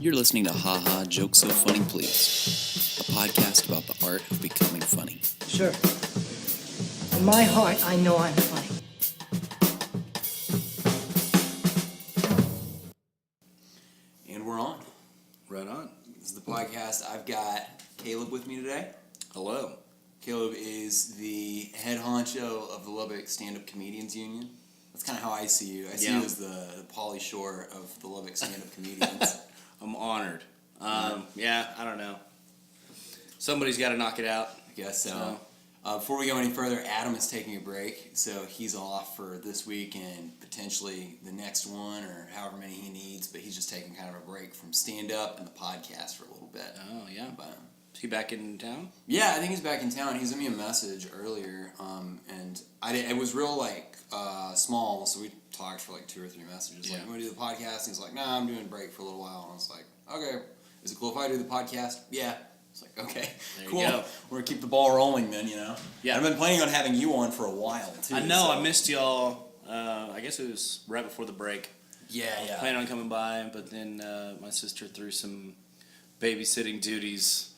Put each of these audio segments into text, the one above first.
You're listening to Ha Ha Jokes So Funny Please, a podcast about the art of becoming funny. Sure. In my heart, I know I'm funny. And we're on. Right on. This is the podcast. I've got Caleb with me today. Hello. Caleb is the head honcho of the Lubbock Stand-Up Comedians Union. That's kind of how I see you. I see you as the Pauly Shore of the Lubbock Stand-Up Comedians. I'm honored. Yeah, I don't know. Somebody's got to knock it out. I guess so. Before we go any further, Adam is taking a break, so he's off for this week and potentially the next one or however many he needs, but he's just taking kind of a break from stand-up and the podcast for a little bit. Oh, yeah. But, is he back in town? yeah, I think he's back in town. He sent me a message earlier, and it was real, small, so we talked for, 2 or 3 messages. Yeah. You want to do the podcast? And he's like, nah, I'm doing a break for a little while. And I was like, okay. Is it cool if I do the podcast? Yeah. It's like, okay, there cool. You go. We're going to keep the ball rolling then, you know? Yeah. I've been planning on having you on for a while, too. I know, so. I missed y'all. I guess it was right before the break. Yeah. Planning on coming by, but then my sister threw some babysitting duties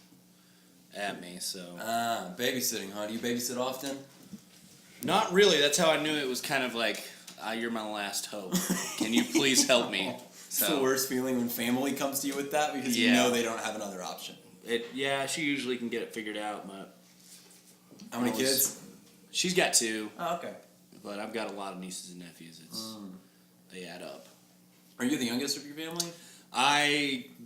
at me, so. Babysitting, huh? Do you babysit often? Not really. That's how I knew it was kind of like, you're my last hope. Can you please help me? It's the worst feeling when family comes to you with that because you know they don't have another option. She usually can get it figured out, but... How many kids? She's got 2. Oh, okay. But I've got a lot of nieces and nephews. They add up. Are you the youngest of your family?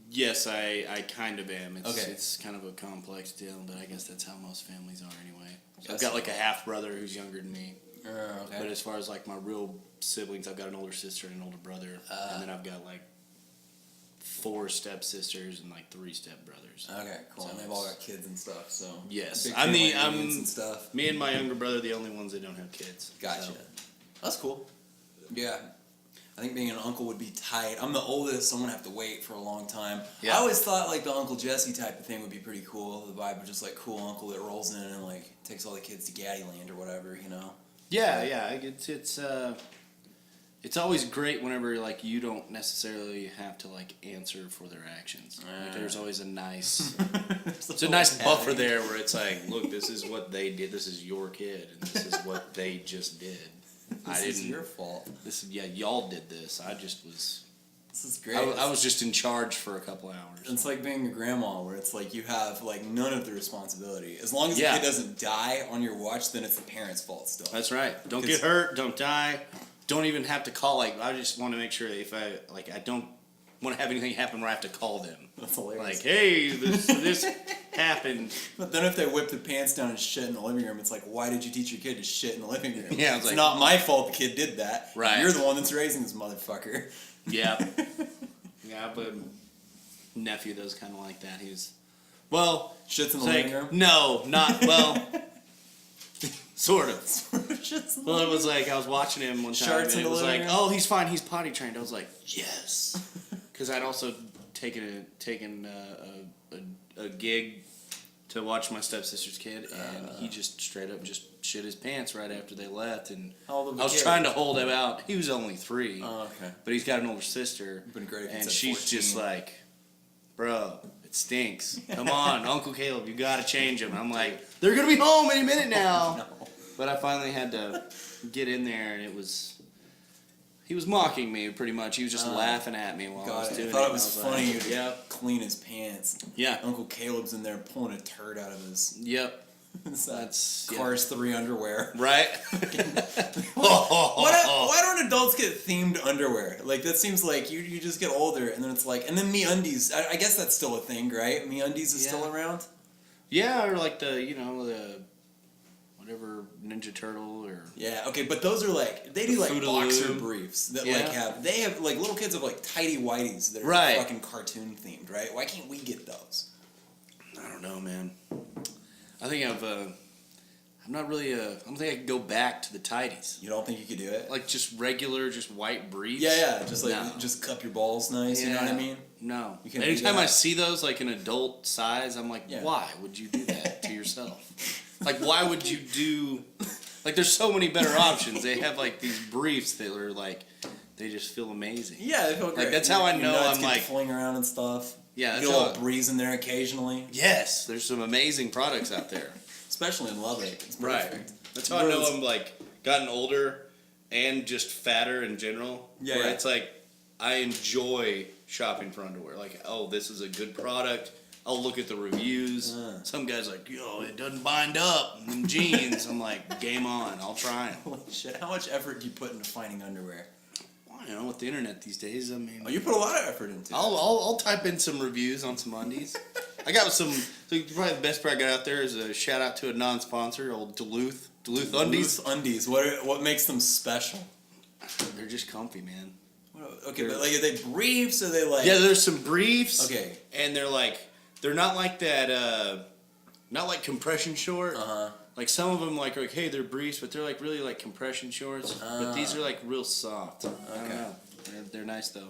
Yes, I kind of am. Okay. It's kind of a complex deal, but I guess that's how most families are anyway. So I've Yes. got a half brother who's younger than me. Okay. But as far as my real siblings, I've got an older sister and an older brother, and then I've got 4 stepsisters and 3 stepbrothers. Okay, cool. So and they've all got kids and stuff, so yes, big I'm family reunions and stuff. me and my younger brother are the only ones that don't have kids. Gotcha. So. That's cool. Yeah. I think being an uncle would be tight. I'm the oldest, so I'm gonna have to wait for a long time. Yeah. I always thought the Uncle Jesse type of thing would be pretty cool. The vibe of just cool uncle that rolls in and takes all the kids to Gaddyland or whatever, you know. Yeah. It's always great whenever you don't necessarily have to answer for their actions. There's always a nice, it's a nice buffer there where it's look, this is what they did. This is your kid, and this is what they just did. This is your fault. Y'all did this. I just was. This is great. I was just in charge for a couple hours. It's like being a grandma, where it's you have none of the responsibility. As long as the Yeah. kid doesn't die on your watch, then it's the parents' fault still. That's right. Don't get hurt. Don't die. Don't even have to call. I just want to make sure that if I don't want to have anything happen where I have to call them. That's hilarious. Hey, this happened. But then if they whip the pants down and shit in the living room, it's why did you teach your kid to shit in the living room? Yeah, it's not my fault the kid did that. Right. You're the one that's raising this motherfucker. Yeah. Yeah, but nephew does kind of like that. He's Shits in the living room? No, not sort of. Shits in the Well, it living was I was watching him one time, Sharks and in it the was living room? oh, he's fine, he's potty trained. I was like, yes, because I'd also taken a gig to watch my stepsister's kid, and he just straight up just shit his pants right after they left, and How old of a I was kid? trying to hold him out. He was only 3, Oh, okay. but he's got an older sister, It'd been great if and he'd said she's 14. just bro, it stinks. Come on, Uncle Caleb, you gotta change him. I'm like, they're gonna be home any minute now. No. But I finally had to get in there, and he was mocking me pretty much. He was just laughing at me while I was doing it. I thought it and was I funny. like, Yep. Clean his pants. Yeah. Uncle Caleb's in there pulling a turd out of his Yep. That's Cars 3 underwear. right. Why don't adults get themed underwear? That seems you just get older and then it's and then MeUndies. I guess that's still a thing, right? MeUndies is still around. Yeah, or the whatever Ninja Turtle or Yeah, okay, but those are they do Fruit of the boxer Loom. briefs that Yeah. they have little kids have tidy whities that are Right. fucking cartoon themed, right? Why can't we get those? I don't know, man. I think I'm not really I don't think I could go back to the tidies. You don't think you could do it? Just regular, just white briefs. Yeah, just No. just cup your balls nice. You know what I mean? No. You can't do Anytime that. I see those an adult size, I'm like, Yeah. why would you do that to yourself? Why would you do? There's so many better options. They have these briefs that are they just feel amazing. Yeah, they feel great. Like, that's how I Your know nuts I'm get like, fling around and stuff. yeah, You that's get a how, little breeze in there occasionally, yes, there's some amazing products out there. especially in Lubbock. It's Right. perfect. That's how I know I'm like gotten older and just fatter in general. Yeah, where yeah. it's like I enjoy shopping for underwear. Like, oh, this is a good product. I'll look at the reviews. Some guy's like, yo, it doesn't bind up in them jeans. I'm like, game on. I'll try 'em. Holy shit! How much effort do you put into finding underwear? Well, you know, with the internet these days, I mean, Oh, you put a lot of effort into it. I'll type in some reviews on some undies. I got some. So probably the best part I got out there is a shout out to a non-sponsor, old Duluth undies. Loose undies. What makes them special? They're just comfy, man. Okay, but like, are they briefs? Or they like? Yeah, there's some briefs. Okay. And they're not like that, not like compression short. Like some of them, like hey, they're briefs, but they're like really like compression shorts. But these are like real soft. I don't Okay. know. They're nice though.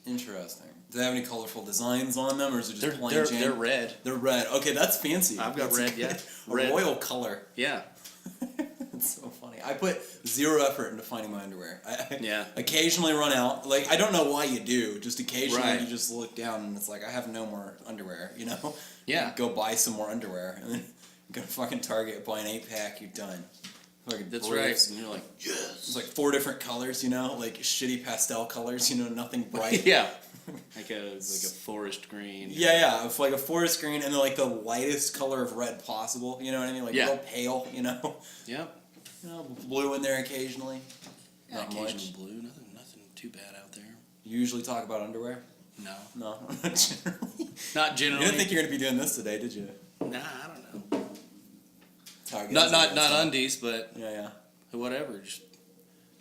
Interesting. Do they have any colorful designs on them, or is it just plain Jane? They're red. They're red. Okay, that's fancy. I've got That's red, yeah. A Red. royal color. Yeah. It's so funny. I put zero effort into finding my underwear. I Yeah. occasionally run out. Like, I don't know why you do. Just occasionally Right. you just look down and it's like, I have no more underwear, you know? Yeah. You go buy some more underwear. And then you go to fucking Target, buy an 8-pack, you're done. Fucking That's briefs. right. And you're like, yes. It's like 4 different colors, you know? Like shitty pastel colors, you know? Nothing bright. Yeah. Like a forest green. Yeah, it's like a forest green and then like the lightest color of red possible, you know what I mean? Like Yeah. real pale, you know? Yep. You know, blue in there occasionally. Yeah, Not occasional much. blue. Nothing too bad out there. You usually talk about underwear? No. No, not generally. Not You generally. didn't think you were gonna be doing this today, did you? Nah, I don't know. Target Not is not nice. not undies, but Yeah. whatever. Just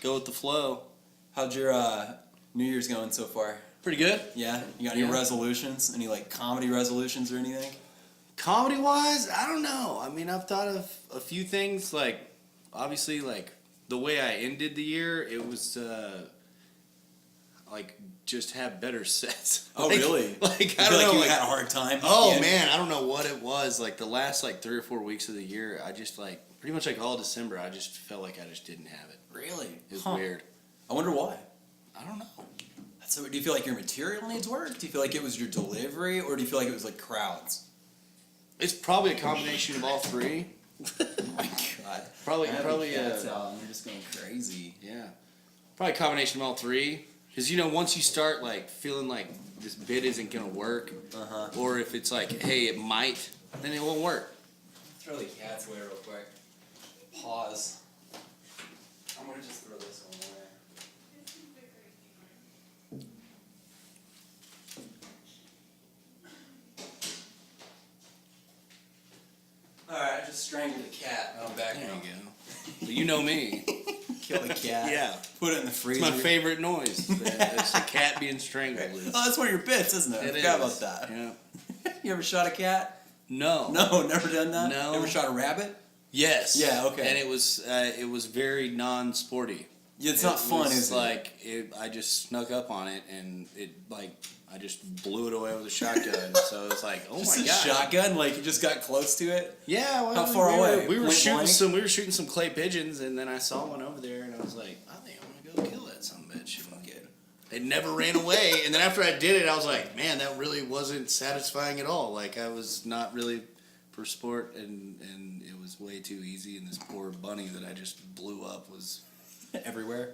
go with the flow. How'd your New Year's going so far? Pretty good. Yeah? You got any Yeah. resolutions? Any like comedy resolutions or anything? Comedy wise, I don't know. I mean, I've thought of a few things. Like, obviously, like the way I ended the year, it was like just have better sets. Oh, Like- really? Like You I feel don't like know. you Like, had a hard time? oh Yeah. man, I don't know what it was. Like the last like 3 or 4 weeks of the year, I just like pretty much like all December, I just felt like I just didn't have it. Really? It was Huh. weird. I wonder why. I don't know. So, do you feel like your material needs work? Do you feel like it was your delivery, or do you feel like it was like crowds? It's probably a combination of all three. Oh my god. Probably, Having probably, cats out and you're just going crazy. yeah. Probably a combination of all three. Because, you know, once you start, like, feeling like this bit isn't going to work, or if it's like, hey, it might, then it won't work. Throw the cats away real quick. Pause. I'm gonna just throw this one away. Alright, I just strangled a cat. Now I'm back There now. you go. But you know me. Kill a cat. Yeah. Put it in the It's freezer. my favorite noise. It's a cat being strangled. Oh, that's one of your bits, isn't it? I It forgot is. about that. Yeah. You ever shot a cat? No. No, never done that? No. Ever shot a rabbit? Yes. Yeah, okay. And it was very non-sporty. Yeah, it's not fun, is it? Like I just snuck up on it and I just blew it away with a shotgun. So it's like, oh Just my a god. shotgun? Like you just got close to it? Yeah. Well, How far away? We were Point shooting blank? some clay pigeons, and then I saw one over there, and I was like, I think I'm gonna go kill that son of a bitch. Fuck it. It never ran away, and then after I did it, I was like, man, that really wasn't satisfying at all. Like I was not really for sport, and it was way too easy. And this poor bunny that I just blew up was Everywhere?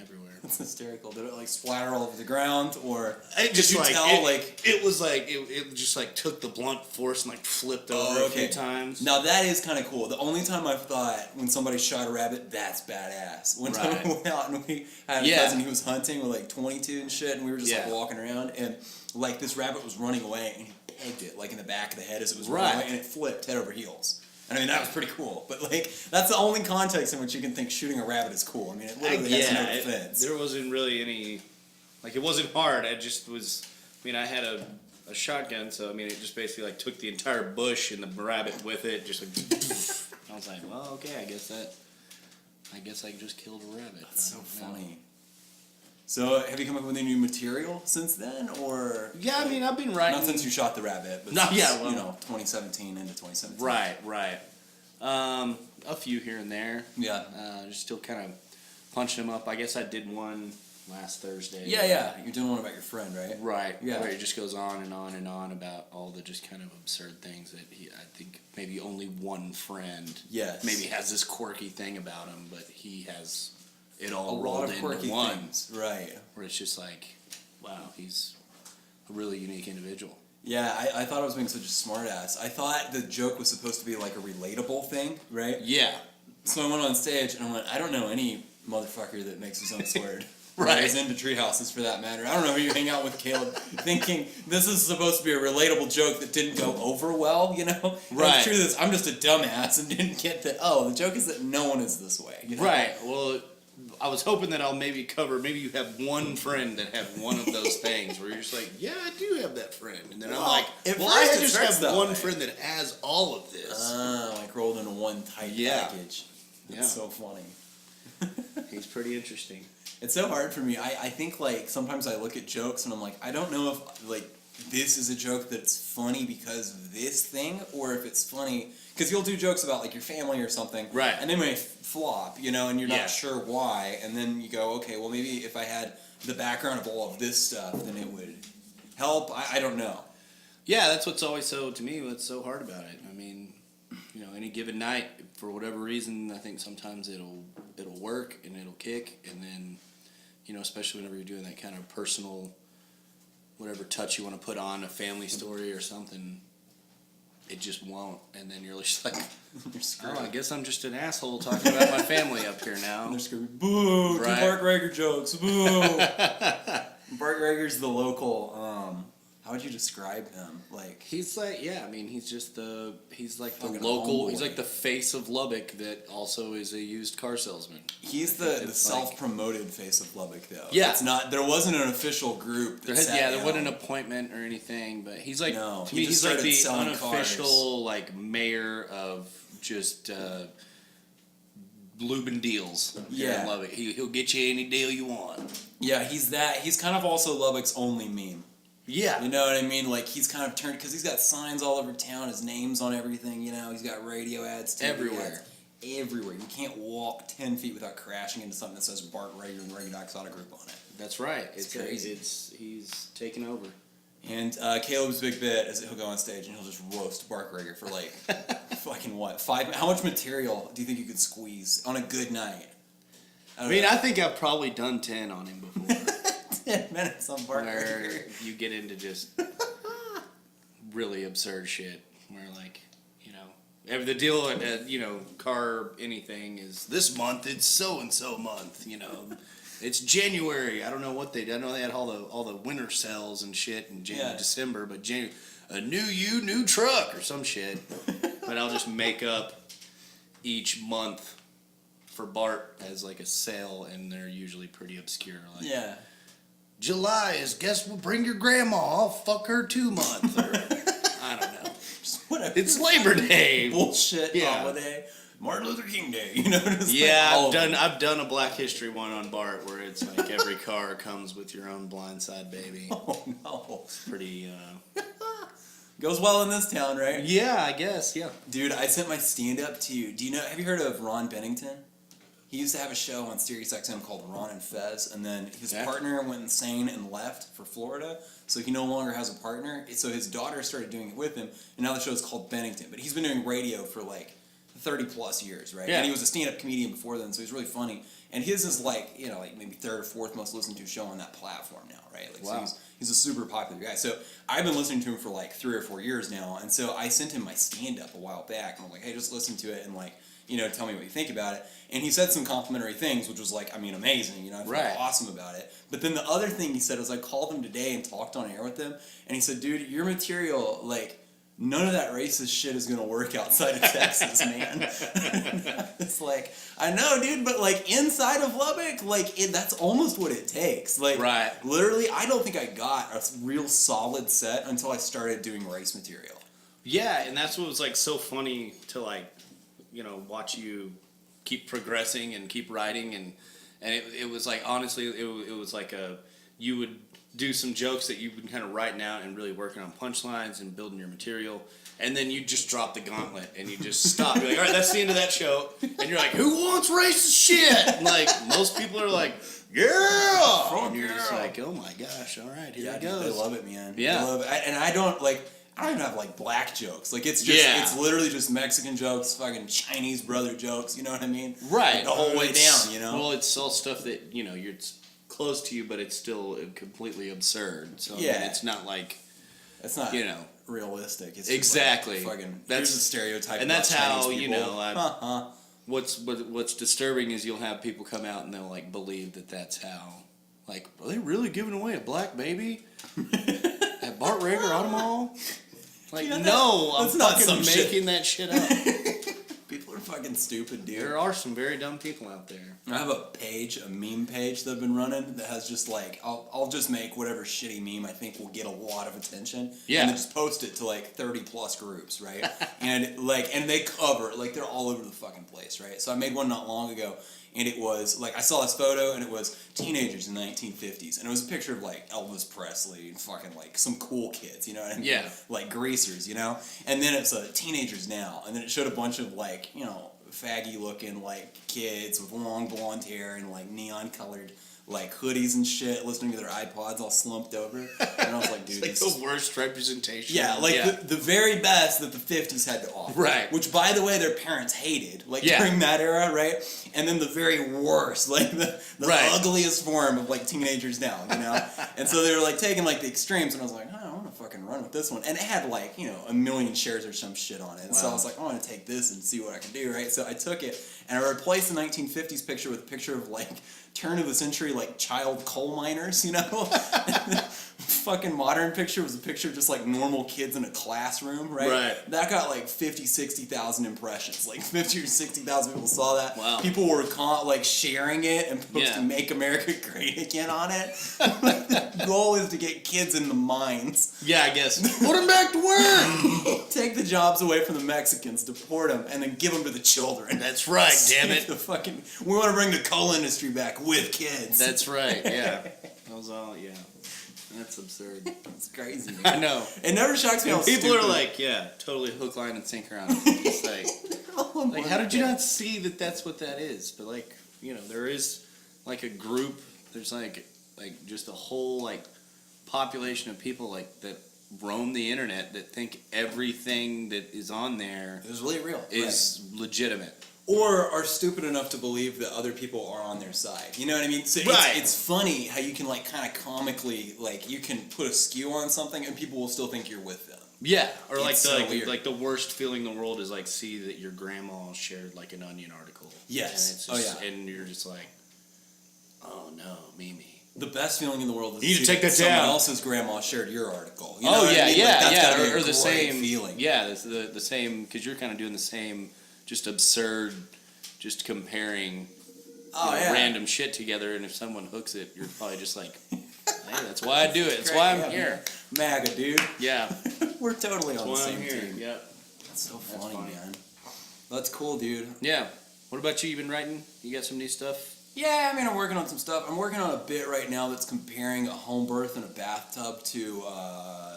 everywhere. That's hysterical. Did it like splatter all over the ground, or It did just you like tell it, like? it was like it just like took the blunt force and like flipped over Oh, a few okay. times. Now that is kind of cool. The only time I've thought when somebody shot a rabbit, that's badass. One time Right. we went out and we had a Yeah. cousin who was hunting with like 22 and shit, and we were just like Yeah. walking around, and like this rabbit was running away, and he pegged it like in the back of the head as it was Right. running away, and it flipped head over heels. And I mean that was pretty cool. But like that's the only context in which you can think shooting a rabbit is cool. I mean it literally has no defense. there wasn't really any, like it wasn't hard. I just was. I mean, I had a shotgun, so I mean, it just basically like took the entire bush and the rabbit with it. Just like I was like, well, okay, I guess I just killed a rabbit. That's so I don't know. funny. So have you come up with any new material since then, or Yeah, I mean, I've been writing. not since you shot the rabbit, but No, since, yeah, well- 2017 into 2017. Right. A few here and there. Yeah. Just still kind of punching them up. I guess I did one last Thursday. Yeah. You're doing one about your friend, right? Right. Yeah. Where it just goes on and on and on about all the just kind of absurd things that I think maybe only one friend Yes. maybe has this quirky thing about him, but he has it A all lot rolled of into quirky one. things, right? Where it's just like, wow, he's a really unique individual. Yeah, I thought I was being such a smartass. I thought the joke was supposed to be like a relatable thing, right? Yeah. So I went on stage and I went, I don't know any motherfucker that makes his own sword. Right. Is into tree houses for that matter. I don't know who you hang out with, Caleb, thinking this is supposed to be a relatable joke that didn't go over well, you know? And Right. the truth is, I'm just a dumbass and didn't get that, the joke is that no one is this way. You know? Right. Well, I was hoping that I'll maybe you have one friend that had one of those things where you're just like, yeah, I do have that friend. And then I'm Well, like, at well, first I it just starts have that one way. friend that has all of this. Like rolled into one tight Yeah. package. It's Yeah. so funny. He's pretty interesting. It's so hard for me. I think like sometimes I look at jokes and I'm like, I don't know if like this is a joke that's funny because of this thing or if it's funny because you'll do jokes about like your family or something, Right. And they may flop, you know, and you're Yeah. not sure why, and then you go, okay, well maybe if I had the background of all of this stuff, then it would help. I don't know. Yeah, that's what's always what's so hard about it. I mean, any given night, for whatever reason, I think sometimes it'll work and it'll kick, and then, especially whenever you're doing that kind of personal, whatever touch you want to put on a family story or something, it just won't, and then you're just like, You're screwed. oh, I guess I'm just an asshole talking about my family up here now. And they're screaming, boo, Right. do Bart Rager jokes, boo. Bart Rager's the local, how would you describe him? Like, He's like, he's just he's like the Fucking local, he's homeboy. like the face of Lubbock that also is a used car salesman. he's I think the it's like- self-promoted face of Lubbock, though. Yeah. It's not, there wasn't an official group that sat there down. wasn't an appointment or anything, but he's like, No, to he me, just he's like started the selling unofficial, like, mayor of just, lubing deals here Yeah. in Lubbock. He'll get you any deal you want. Yeah, he's kind of also Lubbock's only meme. Yeah. You know what I mean? Like, he's kind of turned, because he's got signs all over town, his name's on everything, he's got radio ads, TV Everywhere. ads, everywhere. You can't walk 10 feet without crashing into something that says Bart Rager and the Rager Docs Auto Group on it. That's right. It's crazy. He's taken over. And Caleb's big bit is that he'll go on stage and he'll just roast Bart Rager for like, fucking what, 5 how much material do you think you could squeeze on a good night? I mean, I think I've probably done 10 on him before. 10 minutes on Bart where Rager. you get into just really absurd shit where like the deal at car anything is this month it's so and so month, it's January. I don't know what I know they had all the winter sales and shit in Yeah. December, but a new truck or some shit. But I'll just make up each month for Bart as like a sale, and they're usually pretty obscure. Like, Yeah. July is guess we'll bring your grandma. I'll fuck her 2 months. Or, I don't know. Just whatever. It's Labor Day. Bullshit Yeah. holiday. Martin Luther King Day. Just Yeah, like all I've of them. I've done a Black History one on Bart where it's like every car comes with your own blindside baby. Oh no. Pretty. Goes well in this town, right? Yeah, I guess. Yeah. Dude, I sent my stand-up to you. Have you heard of Ron Bennington? He used to have a show on SiriusXM called Ron and Fez, and then his Yeah. partner went insane and left for Florida, so he no longer has a partner. So his daughter started doing it with him, and now the show is called Bennington. But he's been doing radio for like 30 plus years, right? Yeah. And he was a stand-up comedian before then, so he's really funny. And his is like, like maybe third or fourth most listened to show on that platform now, right? Like, Wow. So he's a super popular guy. So I've been listening to him for like 3 or 4 years now, and so I sent him my stand-up a while back, and I'm like, hey, just listen to it and like, tell me what you think about it. And he said some complimentary things, which was like, amazing, I felt Right. awesome about it. But then the other thing he said was I called him today and talked on air with him, and he said, dude, your material, like, none of that racist shit is gonna work outside of Texas, man. It's like, I know, dude, but like inside of Lubbock, like that's almost what it takes. Like, Right. literally, I don't think I got a real solid set until I started doing race material. Yeah, and that's what was like so funny to like, watch you keep progressing and keep writing, and it was like honestly, it was like you would do some jokes that you've been kind of writing out and really working on punchlines and building your material, and then you just drop the gauntlet and you just stop. You're like, all right, that's the end of that show, and you're like, who wants racist shit? And like most people are like, yeah, and you're just yeah. like, oh my gosh, all right, here Yeah, it dude, goes. they love it, man. Yeah. They love it. And I don't even have like black jokes. Like it's just, Yeah. it's literally just Mexican jokes, fucking Chinese brother jokes. You know what I mean? Right, The whole way It's- down. You know? Well, it's all stuff that it's close to you, but it's still completely absurd. So I mean, Yeah. it's not like it's not realistic. It's just Exactly. Like fucking. That's- Here's a stereotype. and about that's how Chinese people. what's disturbing is you'll have people come out and they'll like believe that that's how. Like, are they really giving away a black baby at Bart Rager Auto Mall? Like, Yeah, no, I'm that's not fucking some shit. making that shit up. People are fucking stupid, dude. There are some very dumb people out there. I have a meme page that I've been running that has just like I'll just make whatever shitty meme I think will get a lot of attention. Yeah. And then just post it to like 30 plus groups, right? and they cover like they're all over the fucking place, right? So I made one not long ago, and it was like I saw this photo and it was teenagers in the 1950s, and it was a picture of like Elvis Presley and fucking like some cool kids, you know what I mean? Yeah. Like greasers, you know? And then it's teenagers now, and then it showed a bunch of like, faggy looking like kids with long blonde hair and like neon colored like hoodies and shit, listening to their iPods all slumped over. And I was like, dude, It's like this the is worst representation. yeah, like the very best that the 50s had to offer. Right. Which, by the way, their parents hated, like, Yeah. during that era, right? And then the very worst, like, the Right. ugliest form of, like, teenagers now, you know? And so they were, like, taking, like, the extremes, and I was like, oh, I want to fucking run with this one. And it had, like, 1 million shares or some shit on it. And so I Wow. was like, I want to take this and see what I can do, right? So I took it, and I replaced the 1950s picture with a picture of, like, turn of the century, like, child coal miners, you know? Fucking modern picture was a picture of just like normal kids in a classroom, right? Right. That got like 60,000 impressions. Like 50 or 60,000 people saw that. Wow. People were like sharing it and posting Yeah. "Make America Great Again" on it. The goal is to get kids in the mines. Yeah, I guess. Put them back to work. Take the jobs away from the Mexicans, deport them, and then give them to the children. That's right, damn Save it. The fucking, we want to bring the coal industry back with kids. That's right. Yeah. That was all. Yeah. That's absurd. It's crazy, man. I know. It never shocks me how People stupid. are like, yeah, totally hook, line, and sinker on it. It's like, how did you not see that that's what that is? But like, there is like a group. There's like just a whole like population of people like that roam the internet that think everything that is on there It was really real. is legitimate. Or are stupid enough to believe that other people are on their side. You know what I mean? So Right. it's funny how you can like kind of comically like you can put a skew on something and people will still think you're with them. Yeah, or It's so weird. like the worst feeling in the world is like see that your grandma shared like an Onion article. Yes. And it's just, Oh, yeah. And you're just like, oh no, Mimi. The best feeling in the world is You need to see take that someone down. else's grandma shared your article. You know Oh what I yeah, mean? yeah, Like, that's gotta be yeah, a or the great same feeling. Yeah, the same because you're kind of doing the same, just absurd, just comparing Oh yeah. random shit together, and if someone hooks it, you're probably just like, hey, that's why I do it. That's why I'm Yeah, here. MAGA, dude. Yeah, We're totally on the that's why same I'm here. team. Yep. That's so funny, funny. man. That's cool, dude. Yeah. What about you? You been writing? You got some new stuff? Yeah, I mean, I'm working on some stuff. I'm working on a bit right now that's comparing a home birth in a bathtub to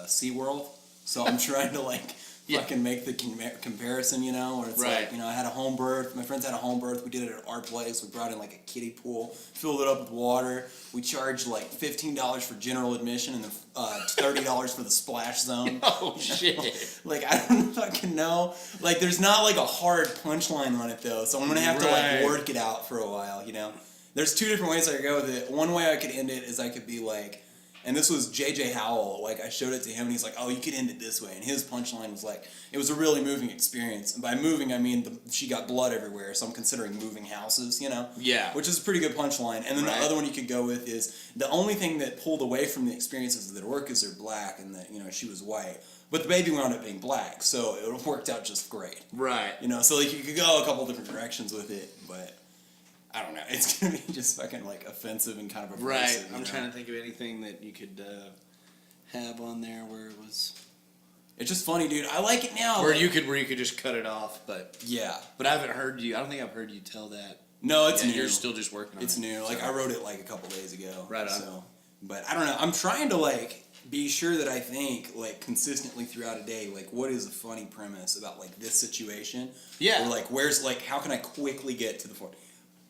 SeaWorld. So I'm trying to like Yeah. fucking make the comparison, where it's Right. like, I had a home birth. My friends had a home birth. We did it at our place. We brought in like a kiddie pool, filled it up with water. We charged like $15 for general admission and then $30 for the splash zone. Oh shit. Like, I don't fucking know. Like, there's not like a hard punchline on it though, so I'm gonna have to Right. like work it out for a while, There's two different ways I could go with it. One way I could end it is I could be like, and this was J.J. Howell, like I showed it to him and he's like, oh, you could end it this way. And his punchline was like, it was a really moving experience. And by moving, I mean she got blood everywhere, so I'm considering moving houses, Yeah. Which is a pretty good punchline. And then Right. the other one you could go with is the only thing that pulled away from the experiences that work is they're black and that, she was white. But the baby wound up being black, so it worked out just great. Right. So like you could go a couple different directions with it, but I don't know. It's gonna be just fucking like offensive and kind of Right. abrasive. I'm trying to think of anything that you could have on there where it was It's just funny, dude. I like it now. where like- you could just cut it off, but Yeah. I haven't heard you. I don't think I've heard you tell that. No, it's Yeah, new. you're still just working on It's it. new. Like So- I wrote it like a couple days ago. Right on. So, but I don't know. I'm trying to like be sure that I think like consistently throughout a day, like what is a funny premise about like this situation? Yeah. Or like where's like how can I quickly get to the point?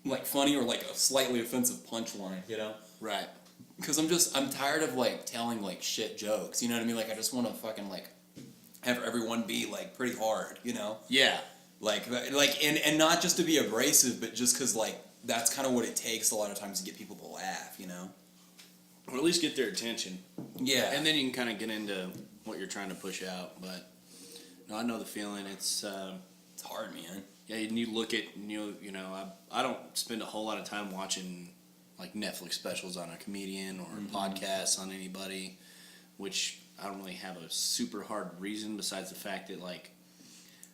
like funny or like a slightly offensive punchline, you know? Right. Because I'm tired of like telling like shit jokes, you know what I mean? Like I just want to fucking like have everyone be like pretty hard, you know? Yeah. Like and not just to be abrasive, but just because like that's kind of what it takes a lot of times to get people to laugh, you know? Or at least get their attention. Yeah. And then you can kind of get into what you're trying to push out. But no, I know the feeling. It's hard, man. yeah. And you look at you know I don't spend a whole lot of time watching like Netflix specials on a comedian or podcasts on anybody, which I don't really have a super hard reason besides the fact that like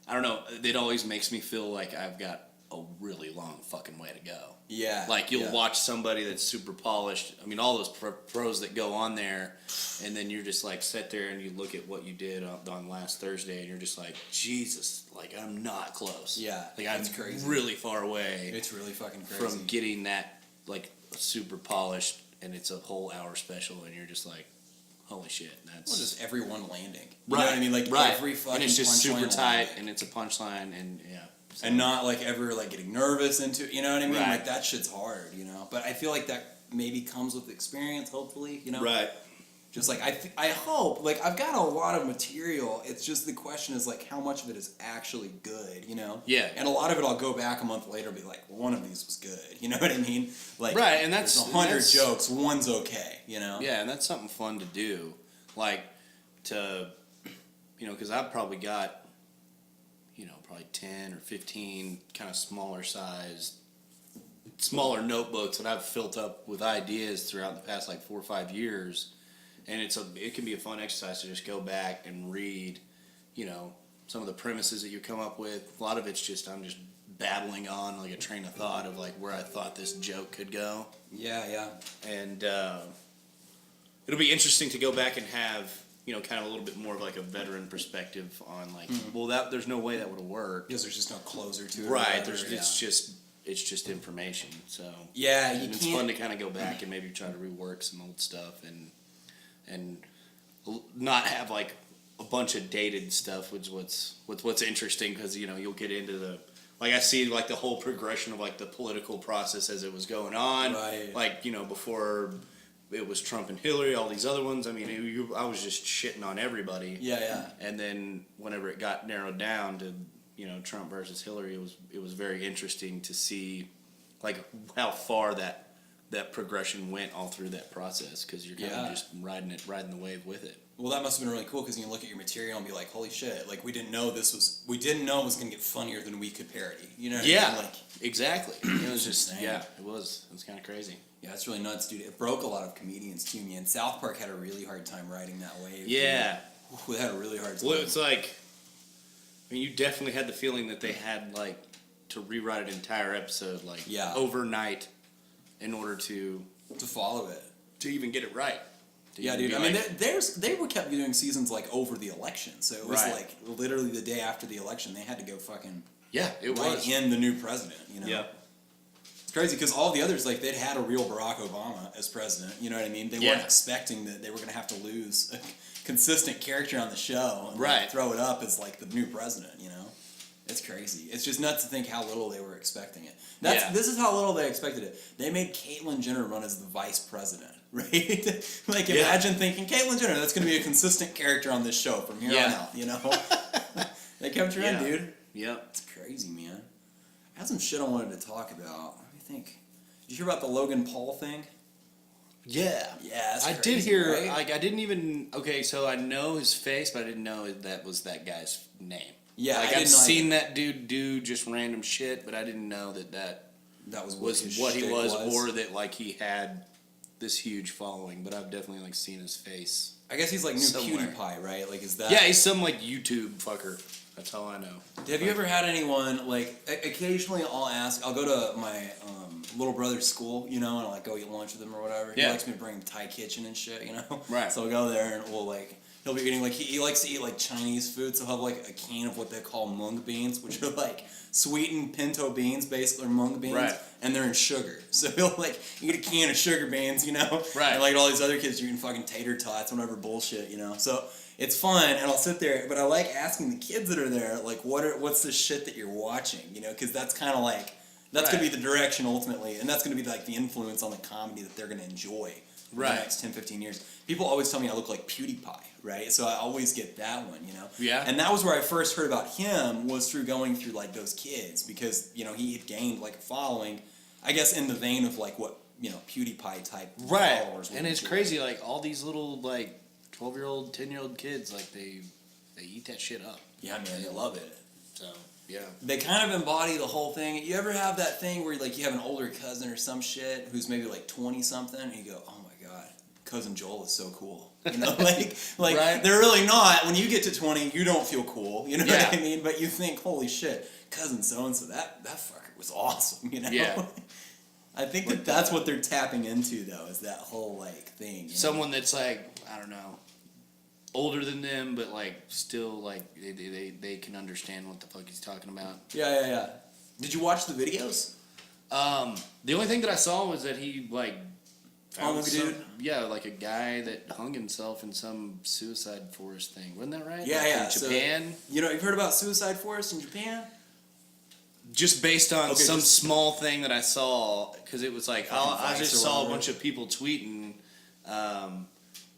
I don't know. It always makes me feel like I've got a really long fucking way to go. Yeah. Like you'll yeah. watch somebody that's super polished. I mean, all those pros that go on there, and then you're just like sit there and you look at what you did on last Thursday, and you're just like, Jesus, like I'm not close. Yeah, like I'm it's crazy. really far away. It's really fucking crazy. From getting that like super polished, and it's a whole hour special, and you're just like, holy shit, that's Well, just everyone landing. You right. know what I mean? Like right. every fucking and it's just super punchline tight, landing. and it's a punchline, and yeah. So. And not like ever like getting nervous into, you know what I mean? Right. Like that shit's hard, you know. But I feel like that maybe comes with experience, hopefully, you know. Right. Just like I hope, like I've got a lot of material. It's just the question is like how much of it is actually good, you know? Yeah. And a lot of it I'll go back a month later and be like, well, one of these was good, you know what I mean? Like right, and that's there's 100 that's, jokes, one's okay, you know? Yeah, and that's something fun to do, like to, you know, because I've probably got, you know, probably 10 or 15 kind of smaller notebooks that I've filled up with ideas throughout the past like 4 or 5 years, and it can be a fun exercise to just go back and read, you know, some of the premises that you come up with. A lot of it's just I'm just babbling on like a train of thought of like where I thought this joke could go. Yeah, yeah. And it'll be interesting to go back and have, you know, kind of a little bit more of like a veteran perspective on like, well, that there's no way that would have worked. Because there's just no closer to it. Right. Or whatever, It's just information. So yeah, and it's fun to kind of go back and maybe try to rework some old stuff and not have like a bunch of dated stuff, which what's interesting because you know you'll get into the. Like I see like the whole progression of like the political process as it was going on. Right. Like, you know, before it was Trump and Hillary, all these other ones. I mean, I was just shitting on everybody. Yeah, yeah. And then whenever it got narrowed down to, you know, Trump versus Hillary, it was very interesting to see like how far that progression went all through that process because you're kind of just riding the wave with it. Well, that must have been really cool because you can look at your material and be like, "Holy shit! Like we didn't know it was going to get funnier than we could parody." You know? What I mean? Like, exactly. It was just insane. it was kind of crazy. Yeah, it's really nuts, dude. It broke a lot of comedians too, man. South Park had a really hard time riding that wave. Yeah, we had a really hard time. well, it's like, I mean, you definitely had the feeling that they had like to rewrite an entire episode like overnight in order to follow it to even get it right. Yeah, dude. I mean, they were kept doing seasons like over the election, so it was like literally the day after the election they had to go fucking was in the new president. You know, it's crazy because all the others like they'd had a real Barack Obama as president. You know what I mean? They weren't expecting that they were going to have to lose a consistent character on the show and like, throw it up as like the new president. You know, it's crazy. It's just nuts to think how little they were expecting it. This is how little they expected it. They made Caitlyn Jenner run as the vice president. Right? Like, imagine thinking, Caitlyn Jenner, that's going to be a consistent character on this show from here on out, you know? They kept her in, dude. Yep. It's crazy, man. I had some shit I wanted to talk about. Let me think. Did you hear about the Logan Paul thing? Yeah. Yeah, that's I crazy, did hear, right? like, I didn't even, okay, so I know his face, but I didn't know that was that guy's name. Yeah, like, I I've seen that dude do just random shit, but I didn't know that was what he was, or that, like, he had this huge following, but I've definitely like seen his face. I guess he's like new somewhere. PewDiePie, right? Like, is that? Yeah, he's some like YouTube fucker. That's all I know. Have you ever had anyone like? Occasionally, I'll go to my little brother's school, you know, and I'll like go eat lunch with him or whatever. He likes me to bring him Thai kitchen and shit, you know. Right. So we'll go there and we'll like. He'll be eating like he likes to eat like Chinese food, so he'll have like a can of what they call mung beans, which are like sweetened pinto beans, basically, or mung beans, and they're in sugar. So he'll like eat a can of sugar beans, you know, and like all these other kids are eating fucking tater tots, whatever bullshit, you know. So it's fun, and I'll sit there, but I like asking the kids that are there, like, what's the shit that you're watching, you know, because that's kind of like That's going to be the direction ultimately, and that's going to be like the influence on the comedy that they're going to enjoy in the next 10, 15 years. People always tell me I look like PewDiePie, right? So I always get that one, you know? Yeah. And that was where I first heard about him, was through going through like those kids, because, you know, he had gained like a following, I guess in the vein of like what, you know, PewDiePie type followers would And it's enjoy. crazy, like all these little like 12-year-old, 10-year-old kids, like they eat that shit up. Yeah, man, they love it. So yeah. They kind of embody the whole thing. You ever have that thing where like you have an older cousin or some shit who's maybe like 20 something, and you go, oh my god, cousin Joel is so cool. You know, like Right. they're really not. When you get to 20, you don't feel cool. You know Yeah. what I mean? But you think, holy shit, cousin so and so, that fucker was awesome. You know? Yeah. I think that that's what they're tapping into though, is that whole like thing. You know? Someone that's like, I don't know, older than them, but like still like they can understand what the fuck he's talking about. Yeah. Did you watch the videos? The only thing that I saw was that he like Hung a dude? Yeah, like a guy that hung himself in some suicide forest thing. Wasn't that right? Yeah, Like yeah. In So, Japan, you know, you've heard about suicide forests in Japan? just based on Okay, some just- small thing that I saw, because it was like Fucking I Vice just or saw a whatever. bunch of people tweeting,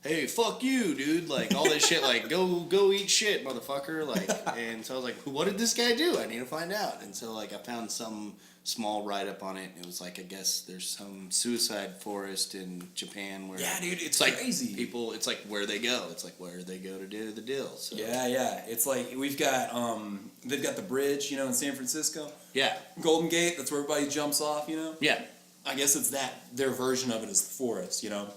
"Hey, fuck you, dude!" Like all this shit, like go eat shit, motherfucker. Like, and so I was like, what did this guy do? I need to find out. And so like I found some small write up on it. And it was like, I guess there's some suicide forest in Japan where Yeah, dude, it's like crazy. people. It's like where they go. It's like where they go to do the deal. So Yeah. It's like we've got they've got the bridge, you know, in San Francisco, yeah, Golden Gate. That's where everybody jumps off, you know. yeah. I guess it's that their version of it is the forest, you know.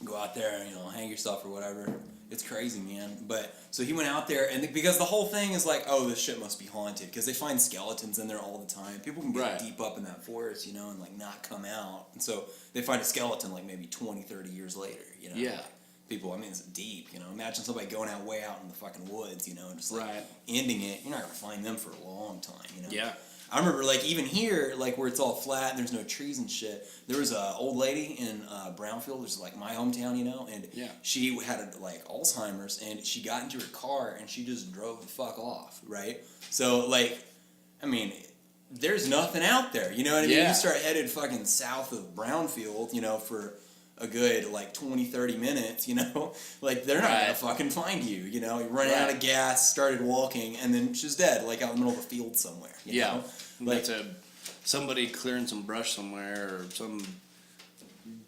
Go out there and, you know, hang yourself or whatever. It's crazy, man. But so he went out there, and because the whole thing is like, oh, this shit must be haunted, because they find skeletons in there all the time. People can get Right. deep up in that forest, you know, and like not come out. And so they find a skeleton like maybe 20, 30 years later, you know. Yeah. Like, people, I mean, it's deep, you know. Imagine somebody going out way out in the fucking woods, you know, and just like Right. ending it. You're not gonna find them for a long time, you know. Yeah. I remember, like, even here, like, where it's all flat and there's no trees and shit, there was a old lady in Brownfield, which is, like, my hometown, you know, and Yeah. she had, like, Alzheimer's, and she got into her car, and she just drove the fuck off, right? So, like, I mean, there's nothing out there, you know what I mean? Yeah. You start headed fucking south of Brownfield, you know, for a good, like, 20, 30 minutes, you know? Like, they're not Right. gonna fucking find you, you know? You run out Right. of gas, started walking, and then she's dead, like, out in the middle of a field somewhere, you Yeah. know? Like, Like somebody clearing some brush somewhere or some.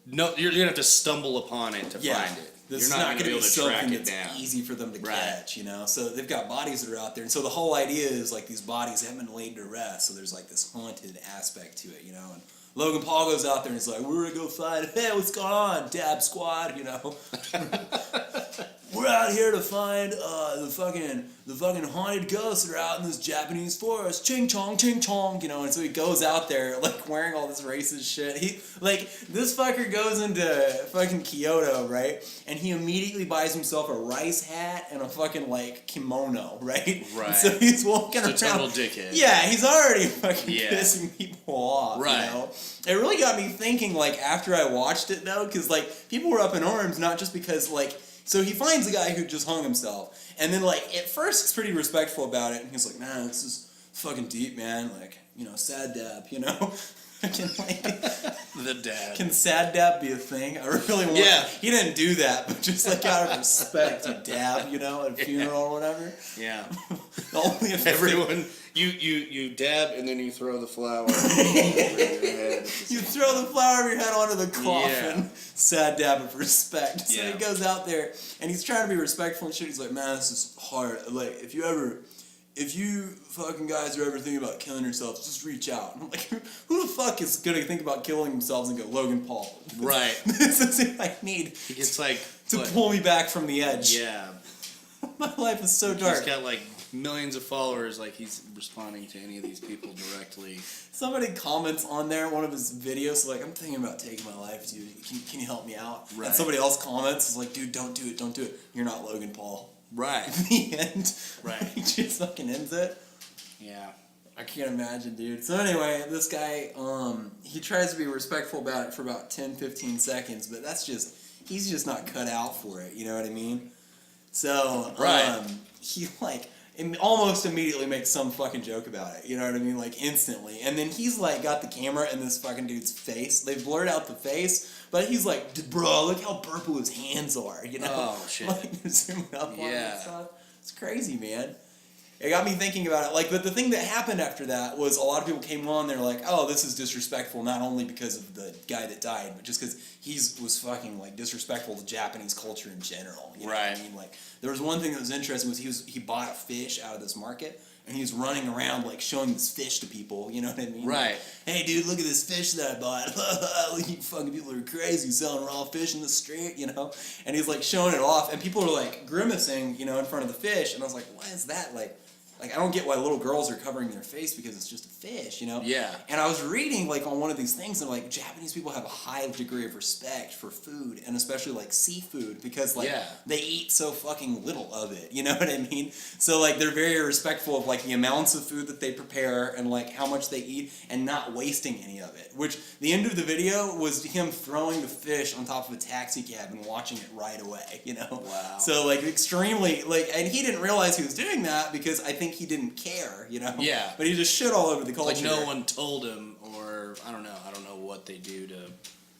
No, you're gonna have to stumble upon it to yeah, find it. this You're is not not gonna going be to able be to track something it that's down. easy for them to Right. catch, you know. So they've got bodies that are out there, and so the whole idea is like these bodies haven't been laid to rest. So there's like this haunted aspect to it, you know. And Logan Paul goes out there and he's like, "We're gonna go find. Hey, what's going on, Dab Squad?" You know. We're out here to find the fucking haunted ghosts that are out in this Japanese forest. Ching chong, you know. And so he goes out there like wearing all this racist shit. He like this fucker goes into fucking Kyoto, right? And he immediately buys himself a rice hat and a fucking like kimono, right? Right. And so he's walking Just a around. total dickhead. Yeah, he's already fucking Yeah. pissing people off. Right. You know? It really got me thinking, like, after I watched it, though, because, like, people were up in arms, not just because, like, so he finds a guy who just hung himself, and then, like, at first he's pretty respectful about it, and he's like, man, this is fucking deep, man, like, you know, sad dab, you know? Fucking, like, The dad. can sad dab be a thing? I really want. Yeah. He didn't do that, but just, like, out of respect, he dab, you know, at a funeral or whatever. Yeah. Only if Everyone, you dab and then you throw the flower over your head. You throw the flower of your head onto the coffin. Yeah. Sad dab of respect. So Yeah. he goes out there and he's trying to be respectful and shit. He's like, man, this is hard. Like, if you fucking guys are ever thinking about killing yourselves, just reach out. And I'm like, who the fuck is gonna think about killing themselves and go, Logan Paul? Right. This is what I need He gets like to what? pull me back from the edge. Yeah. My life is so He's dark. got like millions of followers. Like he's responding to any of these people directly. Somebody comments on there, one of his videos, like, I'm thinking about taking my life, dude. Can you help me out? Right. And somebody else comments, is like, dude, don't do it. You're not Logan Paul. Right. The end. Right. He just fucking ends it. Yeah. I can't imagine, dude. So anyway, this guy, he tries to be respectful about it for about 10, 15 seconds, but he's just not cut out for it, you know what I mean? So, Right. he like almost immediately makes some fucking joke about it. You know what I mean? Like instantly. And then he's like got the camera in this fucking dude's face. They blurred out the face, but he's like, bro, look how purple his hands are. You know? Oh, shit. Like zooming up on it Yeah. and stuff. It's crazy, man. It got me thinking about it. Like, but the thing that happened after that was a lot of people came on. They're like, "Oh, this is disrespectful." Not only because of the guy that died, but just because was fucking like disrespectful to Japanese culture in general. You know what I Right. mean? Like, there was one thing that was interesting was he bought a fish out of this market. And he was running around like showing this fish to people, you know what I mean? Right. Like, hey dude, look at this fish that I bought. You fucking people are crazy selling raw fish in the street, you know? And he's like showing it off, and people are like grimacing, you know, in front of the fish. And I was like, why is that? Like I don't get why little girls are covering their face because it's just a fish, you know? Yeah. And I was reading like on one of these things, and like Japanese people have a high degree of respect for food, and especially like seafood, because like Yeah. they eat so fucking little of it. You know what I mean? So like they're very respectful of like the amounts of food that they prepare and like how much they eat and not wasting any of it. Which the end of the video was him throwing the fish on top of a taxi cab and watching it right away. You know? Wow. So like extremely like, and he didn't realize he was doing that because I think he didn't care. You know? Yeah. But he just shit all over the culture. Like no one told him, or I don't know what they do to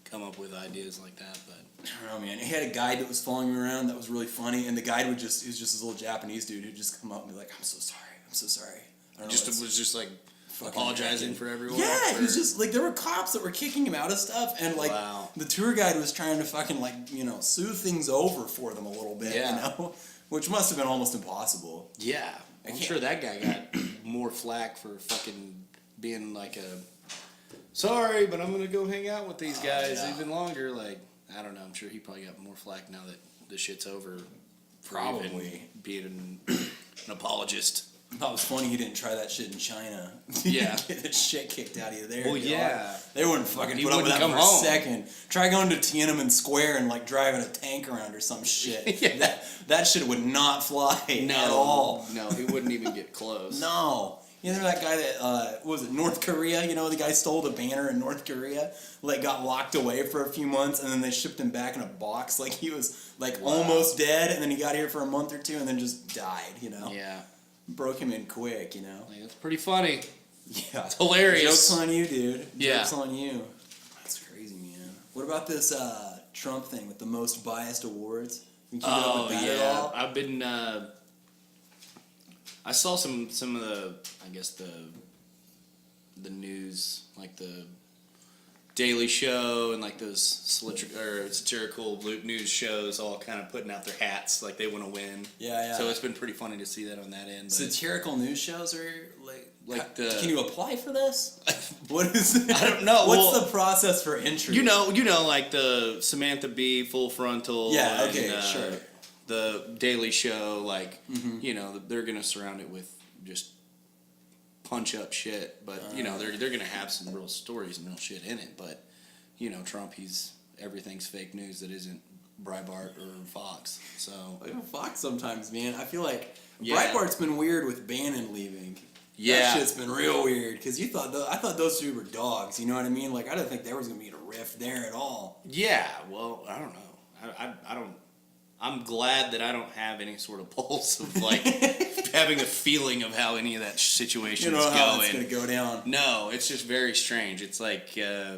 come up with ideas like that, but I don't know, man. He had a guide that was following me around that was really funny, and the guide he was just this little Japanese dude who'd just come up and be like, I'm so sorry. I don't know, it's was just like fucking apologizing wrecking." for everyone. Yeah, or- he was just like, there were cops that were kicking him out of stuff, and like Wow. the tour guide was trying to fucking like, you know, soothe things over for them a little bit, Yeah. you know? Which must have been almost impossible. Yeah, I'm can't- sure that guy got more flack for fucking being like a sorry, but I'm gonna go hang out with these guys yeah. even longer. Like I don't know. I'm sure he probably got more flack now that the shit's over. For even Probably. being an apologist. I thought it was funny he didn't try that shit in China. Yeah. Get the shit kicked out of you there. Well, you know? yeah. They wouldn't fucking He put up with that wouldn't for come home. a second. Try going to Tiananmen Square and like driving a tank around or some shit. Yeah. That shit would not fly at all. No, he wouldn't even get close. No. You know that guy that, what was it, North Korea? You know, the guy stole the banner in North Korea, like got locked away for a few months, and then they shipped him back in a box. Like he was like almost dead, and then he got here for a month or two, and then just died, you know? Yeah, Broke him in quick, you know? like, that's pretty funny. Yeah. It's hilarious. Joke's on you, dude. Yeah. Joke's on you. That's crazy, man. What about this Trump thing with the most biased awards? You keep up Oh with that at yeah, all? I've been. I saw some of the, I guess the news, like the Daily Show and like those satirical news shows, all kind of putting out their hats like they want to win. Yeah, yeah. So it's been pretty funny to see that on that end. But Satirical news shows are Like can you apply for this? What is? I don't know. What's Well, the process for entry? you know, like the Samantha Bee Full Frontal. Yeah. and, Okay. Sure. The Daily Show, like, Mm-hmm. you know, they're gonna surround it with just punch up shit, but you know, they're gonna have some real stories and real shit in it. But you know, Trump, everything's fake news that isn't Breitbart or Fox. So Even Fox sometimes, man. I feel like Yeah. Breitbart's been weird with Bannon leaving. Yeah. That shit's been real weird because I thought those two were dogs. You know what I mean? Like I didn't think there was gonna be a rift there at all. yeah, well, I don't know. I don't. I'm glad that I don't have any sort of pulse of like having a feeling of how any of that situation You is know how going. it's gonna go down. No, it's just very strange. It's like I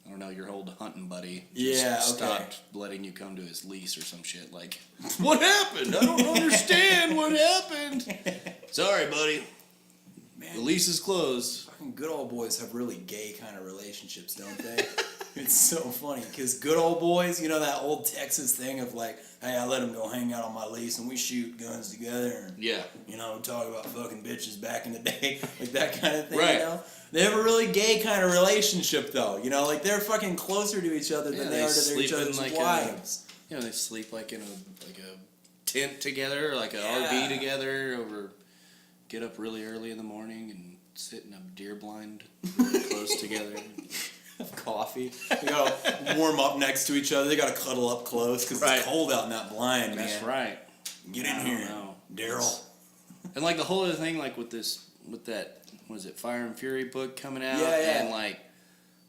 don't know, your old hunting buddy just Yeah, okay. stopped letting you come to his lease or some shit. Like, what happened? I don't understand what happened. Sorry, buddy. Man, The lease is closed. fucking good old boys have really gay kind of relationships, don't they? It's so funny because good old boys, you know that old Texas thing of like, hey, I let him go hang out on my lease and we shoot guns together and Yeah. you know talk about fucking bitches back in the day, like that kind of thing. Right. You know, they have a really gay kind of relationship though. You know, like they're fucking closer to each other Yeah, than they they are to sleep each in other's like wives. You know, they sleep like in a tent together, like a Yeah. RV together, get up really early in the morning and sit in a deer blind really close together. Have coffee. They gotta warm up next to each other. They gotta cuddle up close because Right. it's cold out in that blind, man. That's right. Get in I here, don't know. Daryl. And like the whole other thing, like with that, what is it, Fire and Fury book coming out, Yeah, yeah. and like